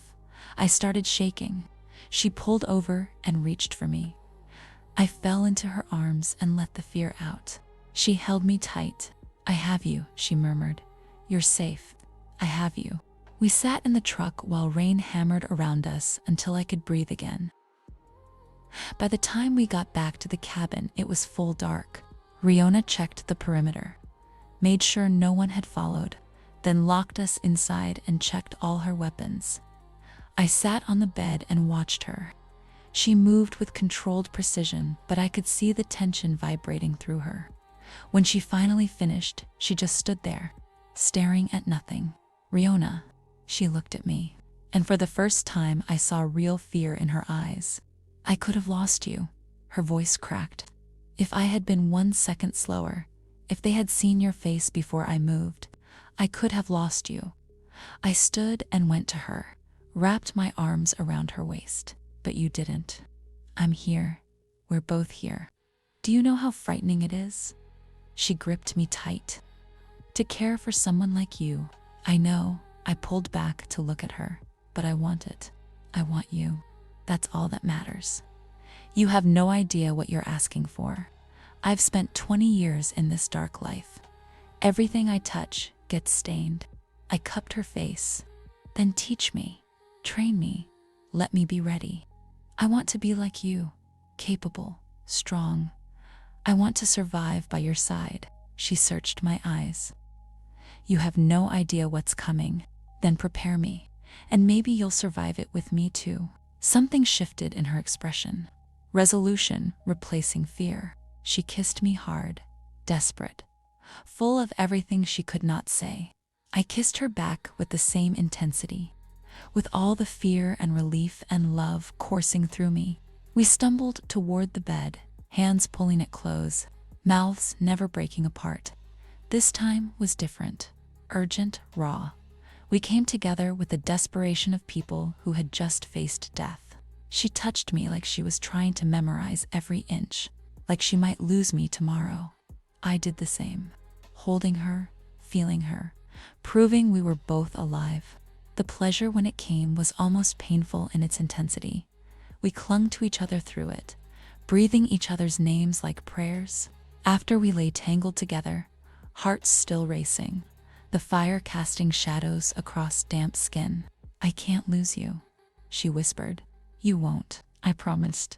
I started shaking. She pulled over and reached for me. I fell into her arms and let the fear out. She held me tight. I have you, she murmured. You're safe. I have you. We sat in the truck while rain hammered around us until I could breathe again. By the time we got back to the cabin, it was full dark. Riona checked the perimeter, made sure no one had followed, then locked us inside and checked all her weapons. I sat on the bed and watched her. She moved with controlled precision, but I could see the tension vibrating through her. When she finally finished, she just stood there, staring at nothing. Riona, she looked at me, and for the first time I saw real fear in her eyes. I could have lost you, her voice cracked. If I had been 1 second slower, if they had seen your face before I moved, I could have lost you. I stood and went to her, wrapped my arms around her waist. But you didn't. I'm here. We're both here. Do you know how frightening it is? She gripped me tight. To care for someone like you. I know. I pulled back to look at her, but I want it. I want you. That's all that matters. You have no idea what you're asking for. I've spent 20 years in this dark life. Everything I touch gets stained. I cupped her face. Then teach me. Train me. Let me be ready. I want to be like you. Capable. Strong. I want to survive by your side. She searched my eyes. You have no idea what's coming. Then prepare me, and maybe you'll survive it with me too. Something shifted in her expression. Resolution replacing fear. She kissed me hard, desperate, full of everything she could not say. I kissed her back with the same intensity, with all the fear and relief and love coursing through me. We stumbled toward the bed, hands pulling it close, mouths never breaking apart. This time was different, urgent, raw. We came together with the desperation of people who had just faced death. She touched me like she was trying to memorize every inch, like she might lose me tomorrow. I did the same, holding her, feeling her, proving we were both alive. The pleasure when it came was almost painful in its intensity. We clung to each other through it, breathing each other's names like prayers. After we lay tangled together, hearts still racing, the fire casting shadows across damp skin. I can't lose you, she whispered. You won't, I promised.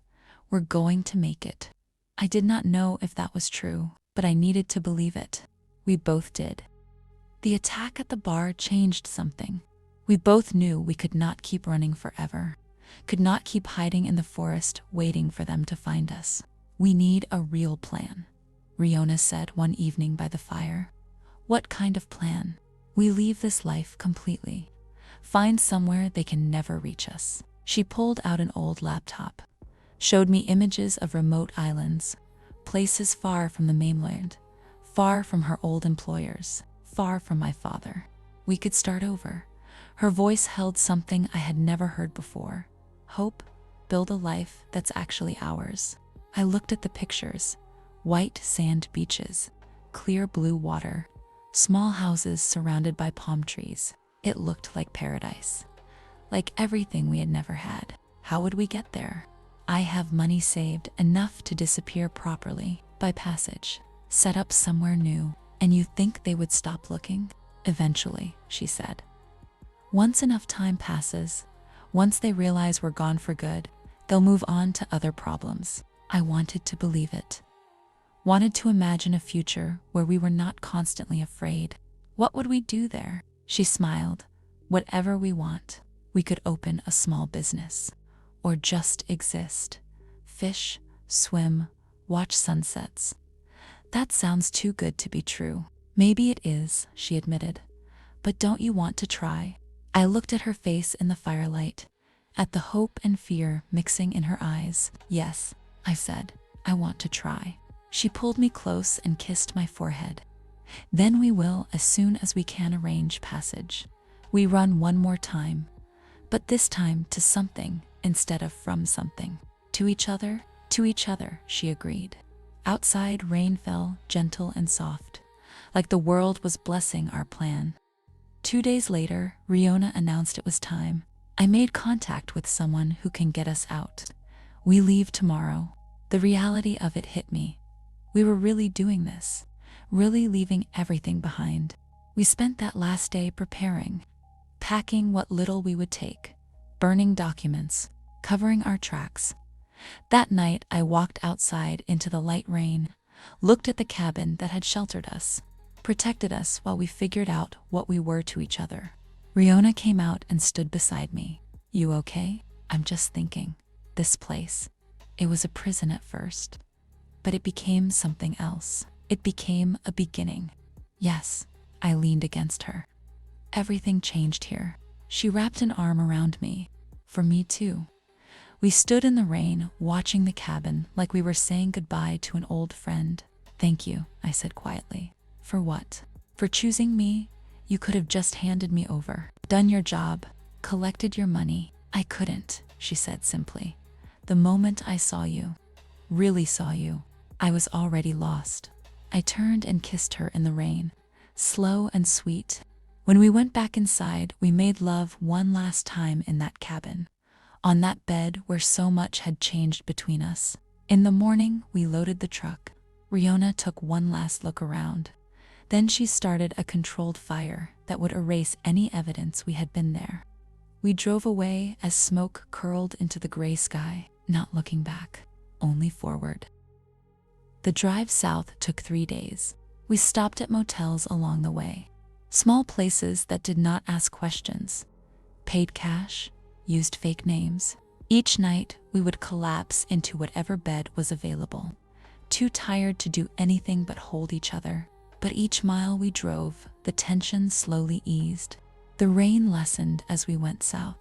We're going to make it. I did not know if that was true, but I needed to believe it. We both did. The attack at the bar changed something. We both knew we could not keep running forever, could not keep hiding in the forest waiting for them to find us. We need a real plan, Riona said one evening by the fire. What kind of plan? We leave this life completely. Find somewhere they can never reach us. She pulled out an old laptop, showed me images of remote islands, places far from the mainland, far from her old employers, far from my father. We could start over. Her voice held something I had never heard before. Hope, build a life that's actually ours. I looked at the pictures. White sand beaches, clear blue water, small houses surrounded by palm trees. It looked like paradise, like everything we had never had. How would we get there? I have money saved enough to disappear properly, by passage, set up somewhere new. And you think they would stop looking? Eventually, she said. Once enough time passes, once they realize we're gone for good, they'll move on to other problems. I wanted to believe it. Wanted to imagine a future where we were not constantly afraid. What would we do there? She smiled. Whatever we want. We could open a small business, or just exist. Fish, swim, watch sunsets. That sounds too good to be true. Maybe it is, she admitted. But don't you want to try? I looked at her face in the firelight, at the hope and fear mixing in her eyes. Yes, I said, I want to try. She pulled me close and kissed my forehead. Then we will, as soon as we can, arrange passage. We run one more time, but this time to something instead of from something. To each other, she agreed. Outside, rain fell, gentle and soft, like the world was blessing our plan. 2 days later, Riona announced it was time. I made contact with someone who can get us out. We leave tomorrow. The reality of it hit me. We were really doing this, really leaving everything behind. We spent that last day preparing, packing what little we would take, burning documents, covering our tracks. That night, I walked outside into the light rain, looked at the cabin that had sheltered us, protected us while we figured out what we were to each other. Riona came out and stood beside me. You okay? I'm just thinking. This place. It was a prison at first, but it became something else. It became a beginning. Yes, I leaned against her. Everything changed here. She wrapped an arm around me. For me too. We stood in the rain, watching the cabin like we were saying goodbye to an old friend. "Thank you," I said quietly. "For what?" "For choosing me. You could have just handed me over, done your job, collected your money." "I couldn't," she said simply. "The moment I saw you, really saw you, I was already lost." I turned and kissed her in the rain, slow and sweet. When we went back inside, we made love one last time in that cabin, on that bed where so much had changed between us. In the morning, we loaded the truck. Riona took one last look around. Then she started a controlled fire that would erase any evidence we had been there. We drove away as smoke curled into the gray sky, not looking back, only forward. The drive south took 3 days. We stopped at motels along the way. Small places that did not ask questions. Paid cash, used fake names. Each night, we would collapse into whatever bed was available, too tired to do anything but hold each other. But each mile we drove, the tension slowly eased. The rain lessened as we went south.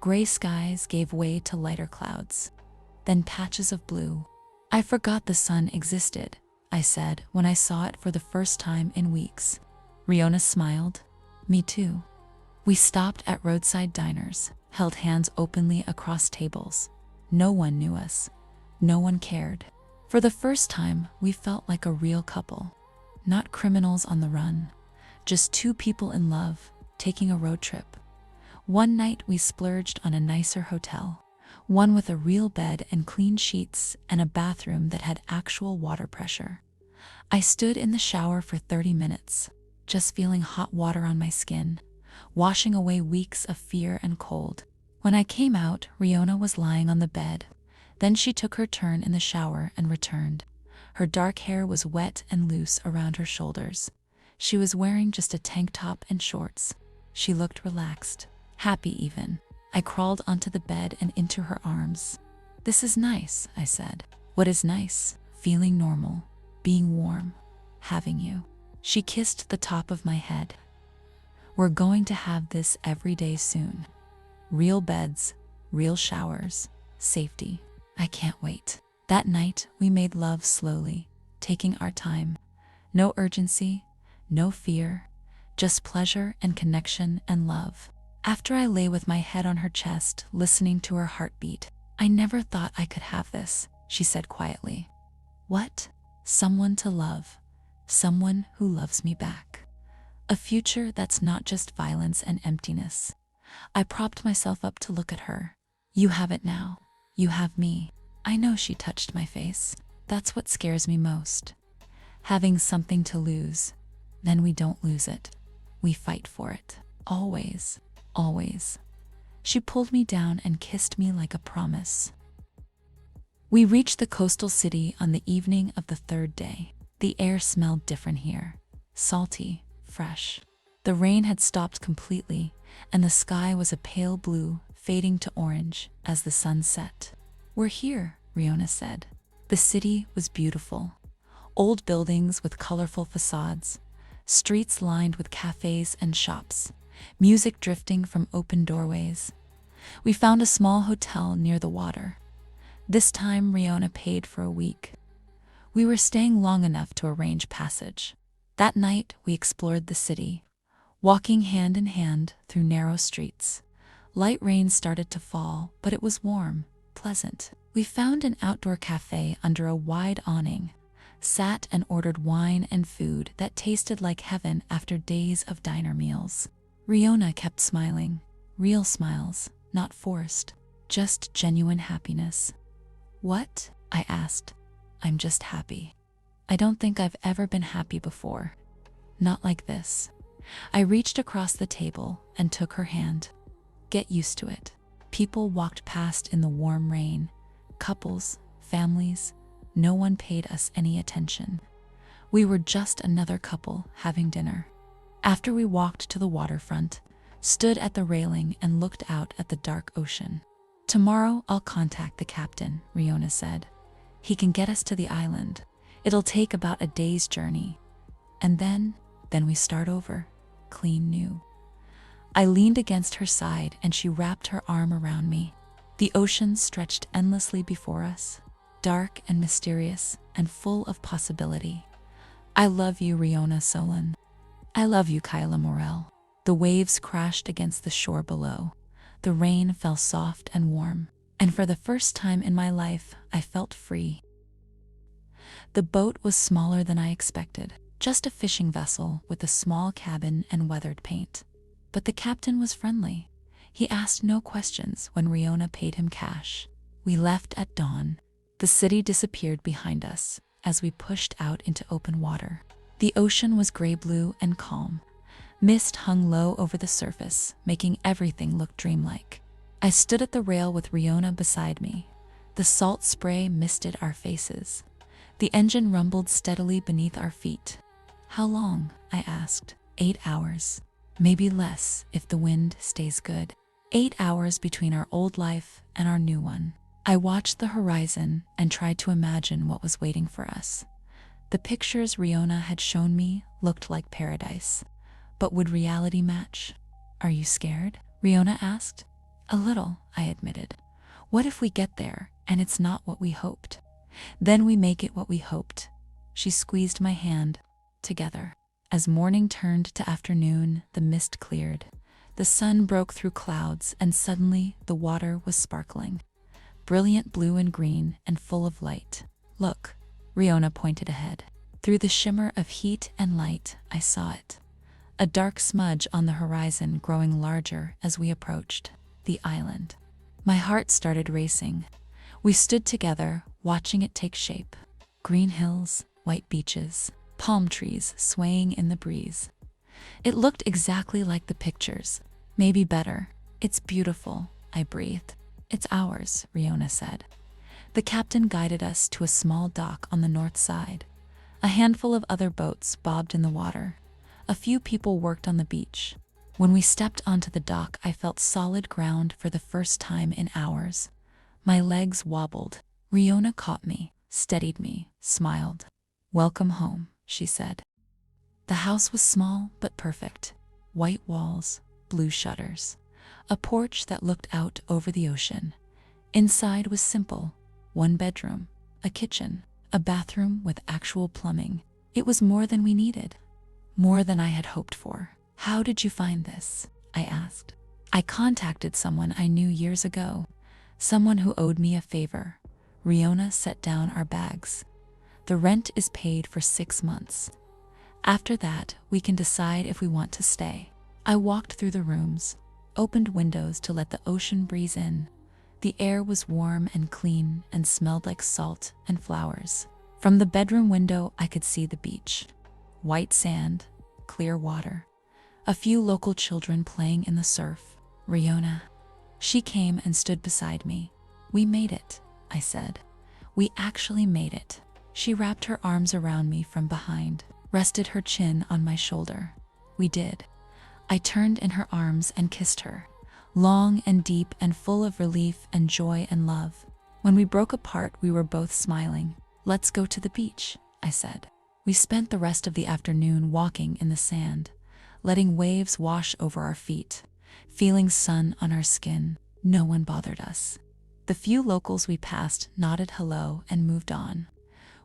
Gray skies gave way to lighter clouds, then patches of blue. "I forgot the sun existed," I said when I saw it for the first time in weeks. Riona smiled. "Me too." We stopped at roadside diners, held hands openly across tables. No one knew us. No one cared. For the first time, we felt like a real couple. Not criminals on the run, just two people in love, taking a road trip. One night we splurged on a nicer hotel, one with a real bed and clean sheets and a bathroom that had actual water pressure. I stood in the shower for 30 minutes, just feeling hot water on my skin, washing away weeks of fear and cold. When I came out, Riona was lying on the bed. Then she took her turn in the shower and returned. Her dark hair was wet and loose around her shoulders. She was wearing just a tank top and shorts. She looked relaxed, happy even. I crawled onto the bed and into her arms. "This is nice," I said. "What is nice?" "Feeling normal, being warm, having you." She kissed the top of my head. "We're going to have this every day soon. Real beds, real showers, safety. I can't wait." That night, we made love slowly, taking our time. No urgency, no fear, just pleasure and connection and love. After I lay with my head on her chest, listening to her heartbeat, "I never thought I could have this," she said quietly. "What?" "Someone to love, someone who loves me back. A future that's not just violence and emptiness." I propped myself up to look at her. "You have it now. You have me." I know she touched my face. That's what scares me most. Having something to lose. Then we don't lose it. We fight for it. Always, always. She pulled me down and kissed me like a promise. We reached the coastal city on the evening of the 3rd day. The air smelled different here. Salty, fresh. The rain had stopped completely, and the sky was a pale blue, fading to orange as the sun set. "We're here," Riona said. The city was beautiful. Old buildings with colorful facades, streets lined with cafes and shops, music drifting from open doorways. We found a small hotel near the water. This time Riona paid for a week. We were staying long enough to arrange passage. That night we explored the city, walking hand in hand through narrow streets. Light rain started to fall, but it was warm, pleasant. We found an outdoor cafe under a wide awning, sat and ordered wine and food that tasted like heaven after days of diner meals. Riona kept smiling, real smiles, not forced, just genuine happiness. "What?" I asked. "I'm just happy. I don't think I've ever been happy before. Not like this." I reached across the table and took her hand. "Get used to it." People walked past in the warm rain. Couples, families, no one paid us any attention. We were just another couple having dinner. After we walked to the waterfront, stood at the railing and looked out at the dark ocean. "Tomorrow I'll contact the captain," Riona said. "He can get us to the island. It'll take about a day's journey. And then we start over, clean new." I leaned against her side and she wrapped her arm around me. The ocean stretched endlessly before us, dark and mysterious and full of possibility. I love you, Riona Solen. I love you, Kyela Morel. The waves crashed against the shore below. The rain fell soft and warm, and for the first time in my life, I felt free. The boat was smaller than I expected, just a fishing vessel with a small cabin and weathered paint. But the captain was friendly. He asked no questions when Riona paid him cash. We left at dawn. The city disappeared behind us as we pushed out into open water. The ocean was gray-blue and calm. Mist hung low over the surface, making everything look dreamlike. I stood at the rail with Riona beside me. The salt spray misted our faces. The engine rumbled steadily beneath our feet. How long? I asked. 8 hours. Maybe less if the wind stays good. 8 hours between our old life and our new one. I watched the horizon and tried to imagine what was waiting for us. The pictures Riona had shown me looked like paradise. But would reality match? Are you scared? Riona asked. A little, I admitted. What if we get there and it's not what we hoped? Then we make it what we hoped. She squeezed my hand. Together. As morning turned to afternoon, the mist cleared. The sun broke through clouds and suddenly the water was sparkling. Brilliant blue and green and full of light. Look, Riona pointed ahead. Through the shimmer of heat and light, I saw it. A dark smudge on the horizon growing larger as we approached the island. My heart started racing. We stood together, watching it take shape. Green hills, white beaches, palm trees swaying in the breeze. It looked exactly like the pictures, maybe better. It's beautiful, I breathed. It's ours, Riona said. The captain guided us to a small dock on the north side. A handful of other boats bobbed in the water. A few people worked on the beach. When we stepped onto the dock, I felt solid ground for the first time in hours. My legs wobbled. Riona caught me, steadied me, smiled. Welcome home, she said. The house was small but perfect. White walls, blue shutters. A porch that looked out over the ocean. Inside was simple. 1 bedroom, a kitchen, a bathroom with actual plumbing. It was more than we needed. More than I had hoped for. How did you find this? I asked. I contacted someone I knew years ago. Someone who owed me a favor. Riona set down our bags. The rent is paid for 6 months. After that, we can decide if we want to stay. I walked through the rooms, opened windows to let the ocean breeze in. The air was warm and clean and smelled like salt and flowers. From the bedroom window, I could see the beach. White sand, clear water. A few local children playing in the surf. Riona. She came and stood beside me. We made it, I said. We actually made it. She wrapped her arms around me from behind, rested her chin on my shoulder. We did. I turned in her arms and kissed her, long and deep and full of relief and joy and love. When we broke apart, we were both smiling. Let's go to the beach, I said. We spent the rest of the afternoon walking in the sand, letting waves wash over our feet, feeling sun on our skin. No one bothered us. The few locals we passed nodded hello and moved on.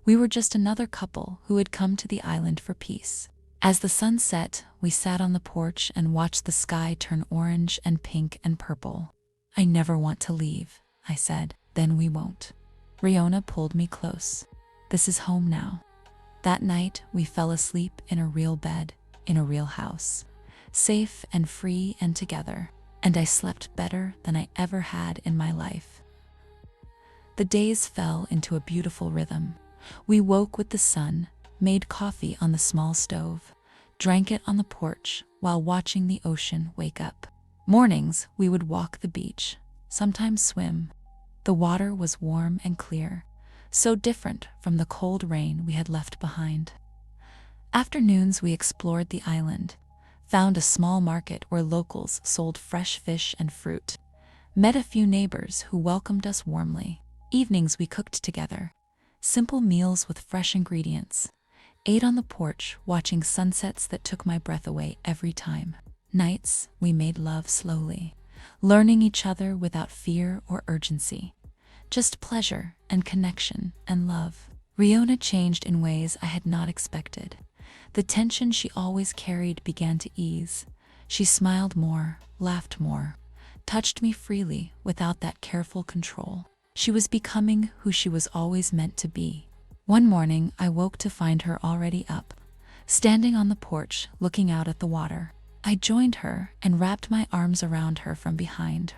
We were just another couple who had come to the island for peace. As the sun set, we sat on the porch and watched the sky turn orange and pink and purple. I never want to leave, I said. Then we won't. Riona pulled me close. This is home now. That night, we fell asleep in a real bed, in a real house, safe and free and together, and I slept better than I ever had in my life. The days fell into a beautiful rhythm. We woke with the sun, made coffee on the small stove, drank it on the porch while watching the ocean wake up. Mornings, we would walk the beach, sometimes swim. The water was warm and clear, so different from the cold rain we had left behind. Afternoons, we explored the island, found a small market where locals sold fresh fish and fruit, met a few neighbors who welcomed us warmly. Evenings, we cooked together, simple meals with fresh ingredients, ate on the porch watching sunsets that took my breath away every time. Nights, we made love slowly, learning each other without fear or urgency. Just pleasure and connection and love. Riona changed in ways I had not expected. The tension she always carried began to ease. She smiled more, laughed more, touched me freely without that careful control. She was becoming who she was always meant to be. One morning, I woke to find her already up, standing on the porch, looking out at the water. I joined her and wrapped my arms around her from behind.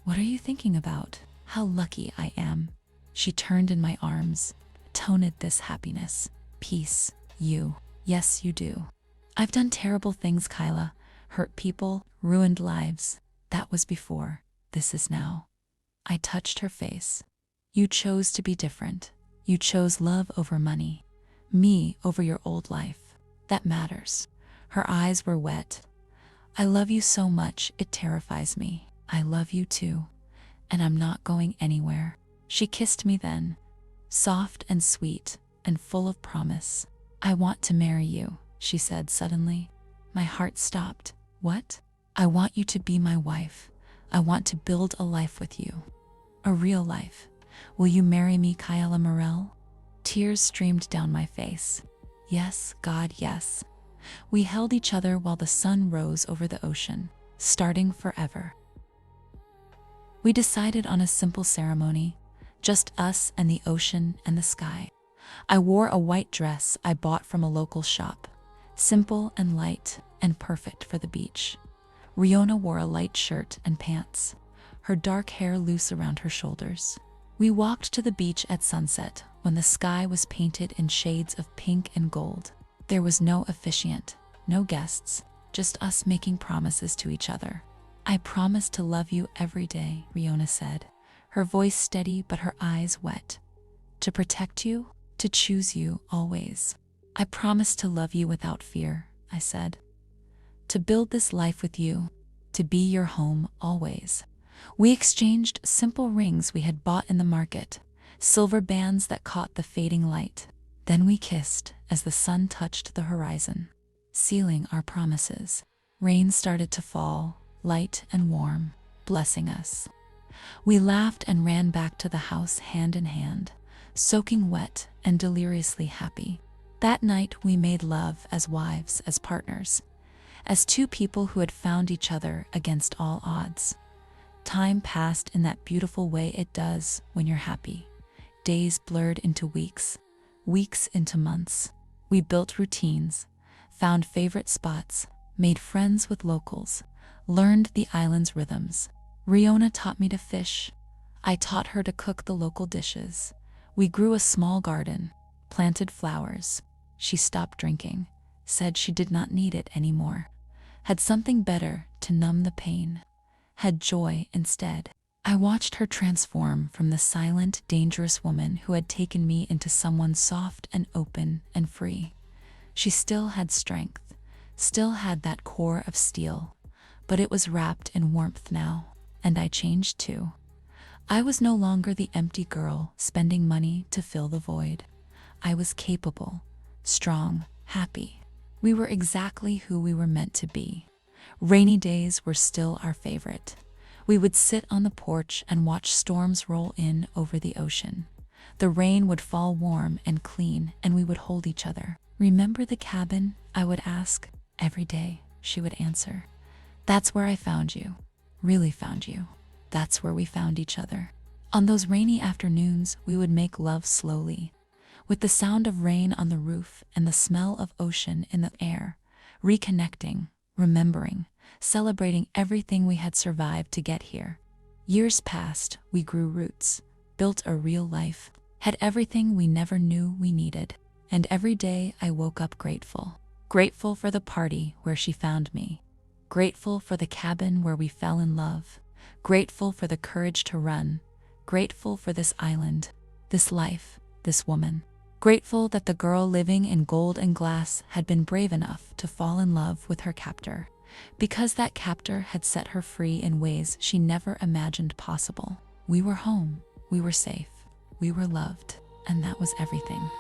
"What are you thinking about? How lucky I am." She turned in my arms, toned this happiness. "Peace, you. Yes, you do. I've done terrible things, Kyla. Hurt people, ruined lives. That was before. This is now." I touched her face. "You chose to be different. You chose love over money. Me over your old life. That matters." Her eyes were wet. "I love you so much, it terrifies me. I love you too. And I'm not going anywhere." She kissed me then, soft and sweet and full of promise. "I want to marry you," she said suddenly. My heart stopped. "What?" "I want you to be my wife. I want to build a life with you. A real life. Will you marry me, Kyela Morel?" Tears streamed down my face. Yes, God, yes. We held each other while the sun rose over the ocean, starting forever. We decided on a simple ceremony, just us and the ocean and the sky. I wore a white dress I bought from a local shop, simple and light and perfect for the beach. Riona wore a light shirt and pants, her dark hair loose around her shoulders. We walked to the beach at sunset when the sky was painted in shades of pink and gold. There was no officiant, no guests, just us making promises to each other. "I promise to love you every day," Riona said, her voice steady but her eyes wet. "To protect you, to choose you always." "I promise to love you without fear," I said. "To build this life with you, to be your home always." We exchanged simple rings we had bought in the market, silver bands that caught the fading light. Then we kissed as the sun touched the horizon, sealing our promises. Rain started to fall, light and warm, blessing us. We laughed and ran back to the house hand in hand, soaking wet and deliriously happy. That night we made love as wives, as partners, as two people who had found each other against all odds. Time passed in that beautiful way it does when you're happy. Days blurred into weeks, weeks into months. We built routines, found favorite spots, made friends with locals, learned the island's rhythms. Riona taught me to fish. I taught her to cook the local dishes. We grew a small garden, planted flowers. She stopped drinking, said she did not need it anymore, had something better to numb the pain, had joy instead. I watched her transform from the silent, dangerous woman who had taken me into someone soft and open and free. She still had strength, still had that core of steel, but it was wrapped in warmth now, and I changed too. I was no longer the empty girl spending money to fill the void. I was capable, strong, happy. We were exactly who we were meant to be. Rainy days were still our favorite. We would sit on the porch and watch storms roll in over the ocean. The rain would fall warm and clean, and we would hold each other. "Remember the cabin?" I would ask. "Every day," she would answer. "That's where I found you. Really found you. That's where we found each other." On those rainy afternoons, we would make love slowly, with the sound of rain on the roof and the smell of ocean in the air, reconnecting, remembering, celebrating everything we had survived to get here. Years passed, we grew roots, built a real life, had everything we never knew we needed. And every day I woke up grateful. Grateful for the party where she found me. Grateful for the cabin where we fell in love. Grateful for the courage to run. Grateful for this island, this life, this woman. Grateful that the girl living in gold and glass had been brave enough to fall in love with her captor, because that captor had set her free in ways she never imagined possible. We were home, we were safe, we were loved, and that was everything.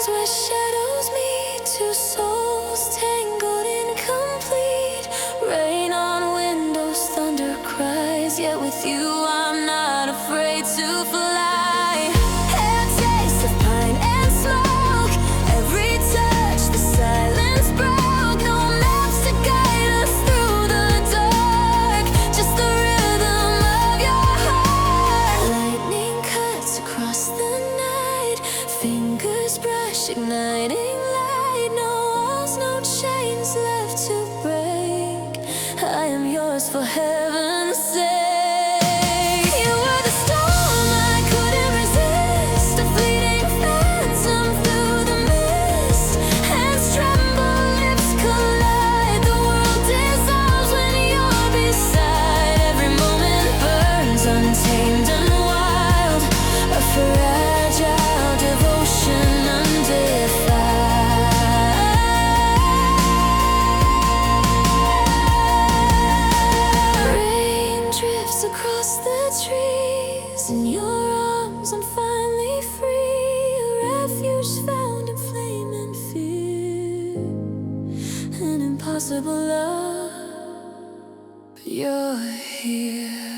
where shadows meet, two souls tangled incomplete. Rain on windows, thunder cries, yet with you I'm not afraid to fly. Air taste of pine and smoke, every touch the silence broke. No maps to guide us through the dark, just the rhythm of your heart. Lightning cuts across the night, fingers brush igniting light. No walls, no chains left to break. I am yours for heaven's sake. You were the storm I couldn't resist, a fleeting phantom through the mist. Hands tremble, lips collide, the world dissolves when you're beside. Every moment burns untamed and wild, a fragile devotion undefined. Rain drifts across the trees, in your arms I'm finally free. A refuge found in flame and fear, an impossible love, but you're here.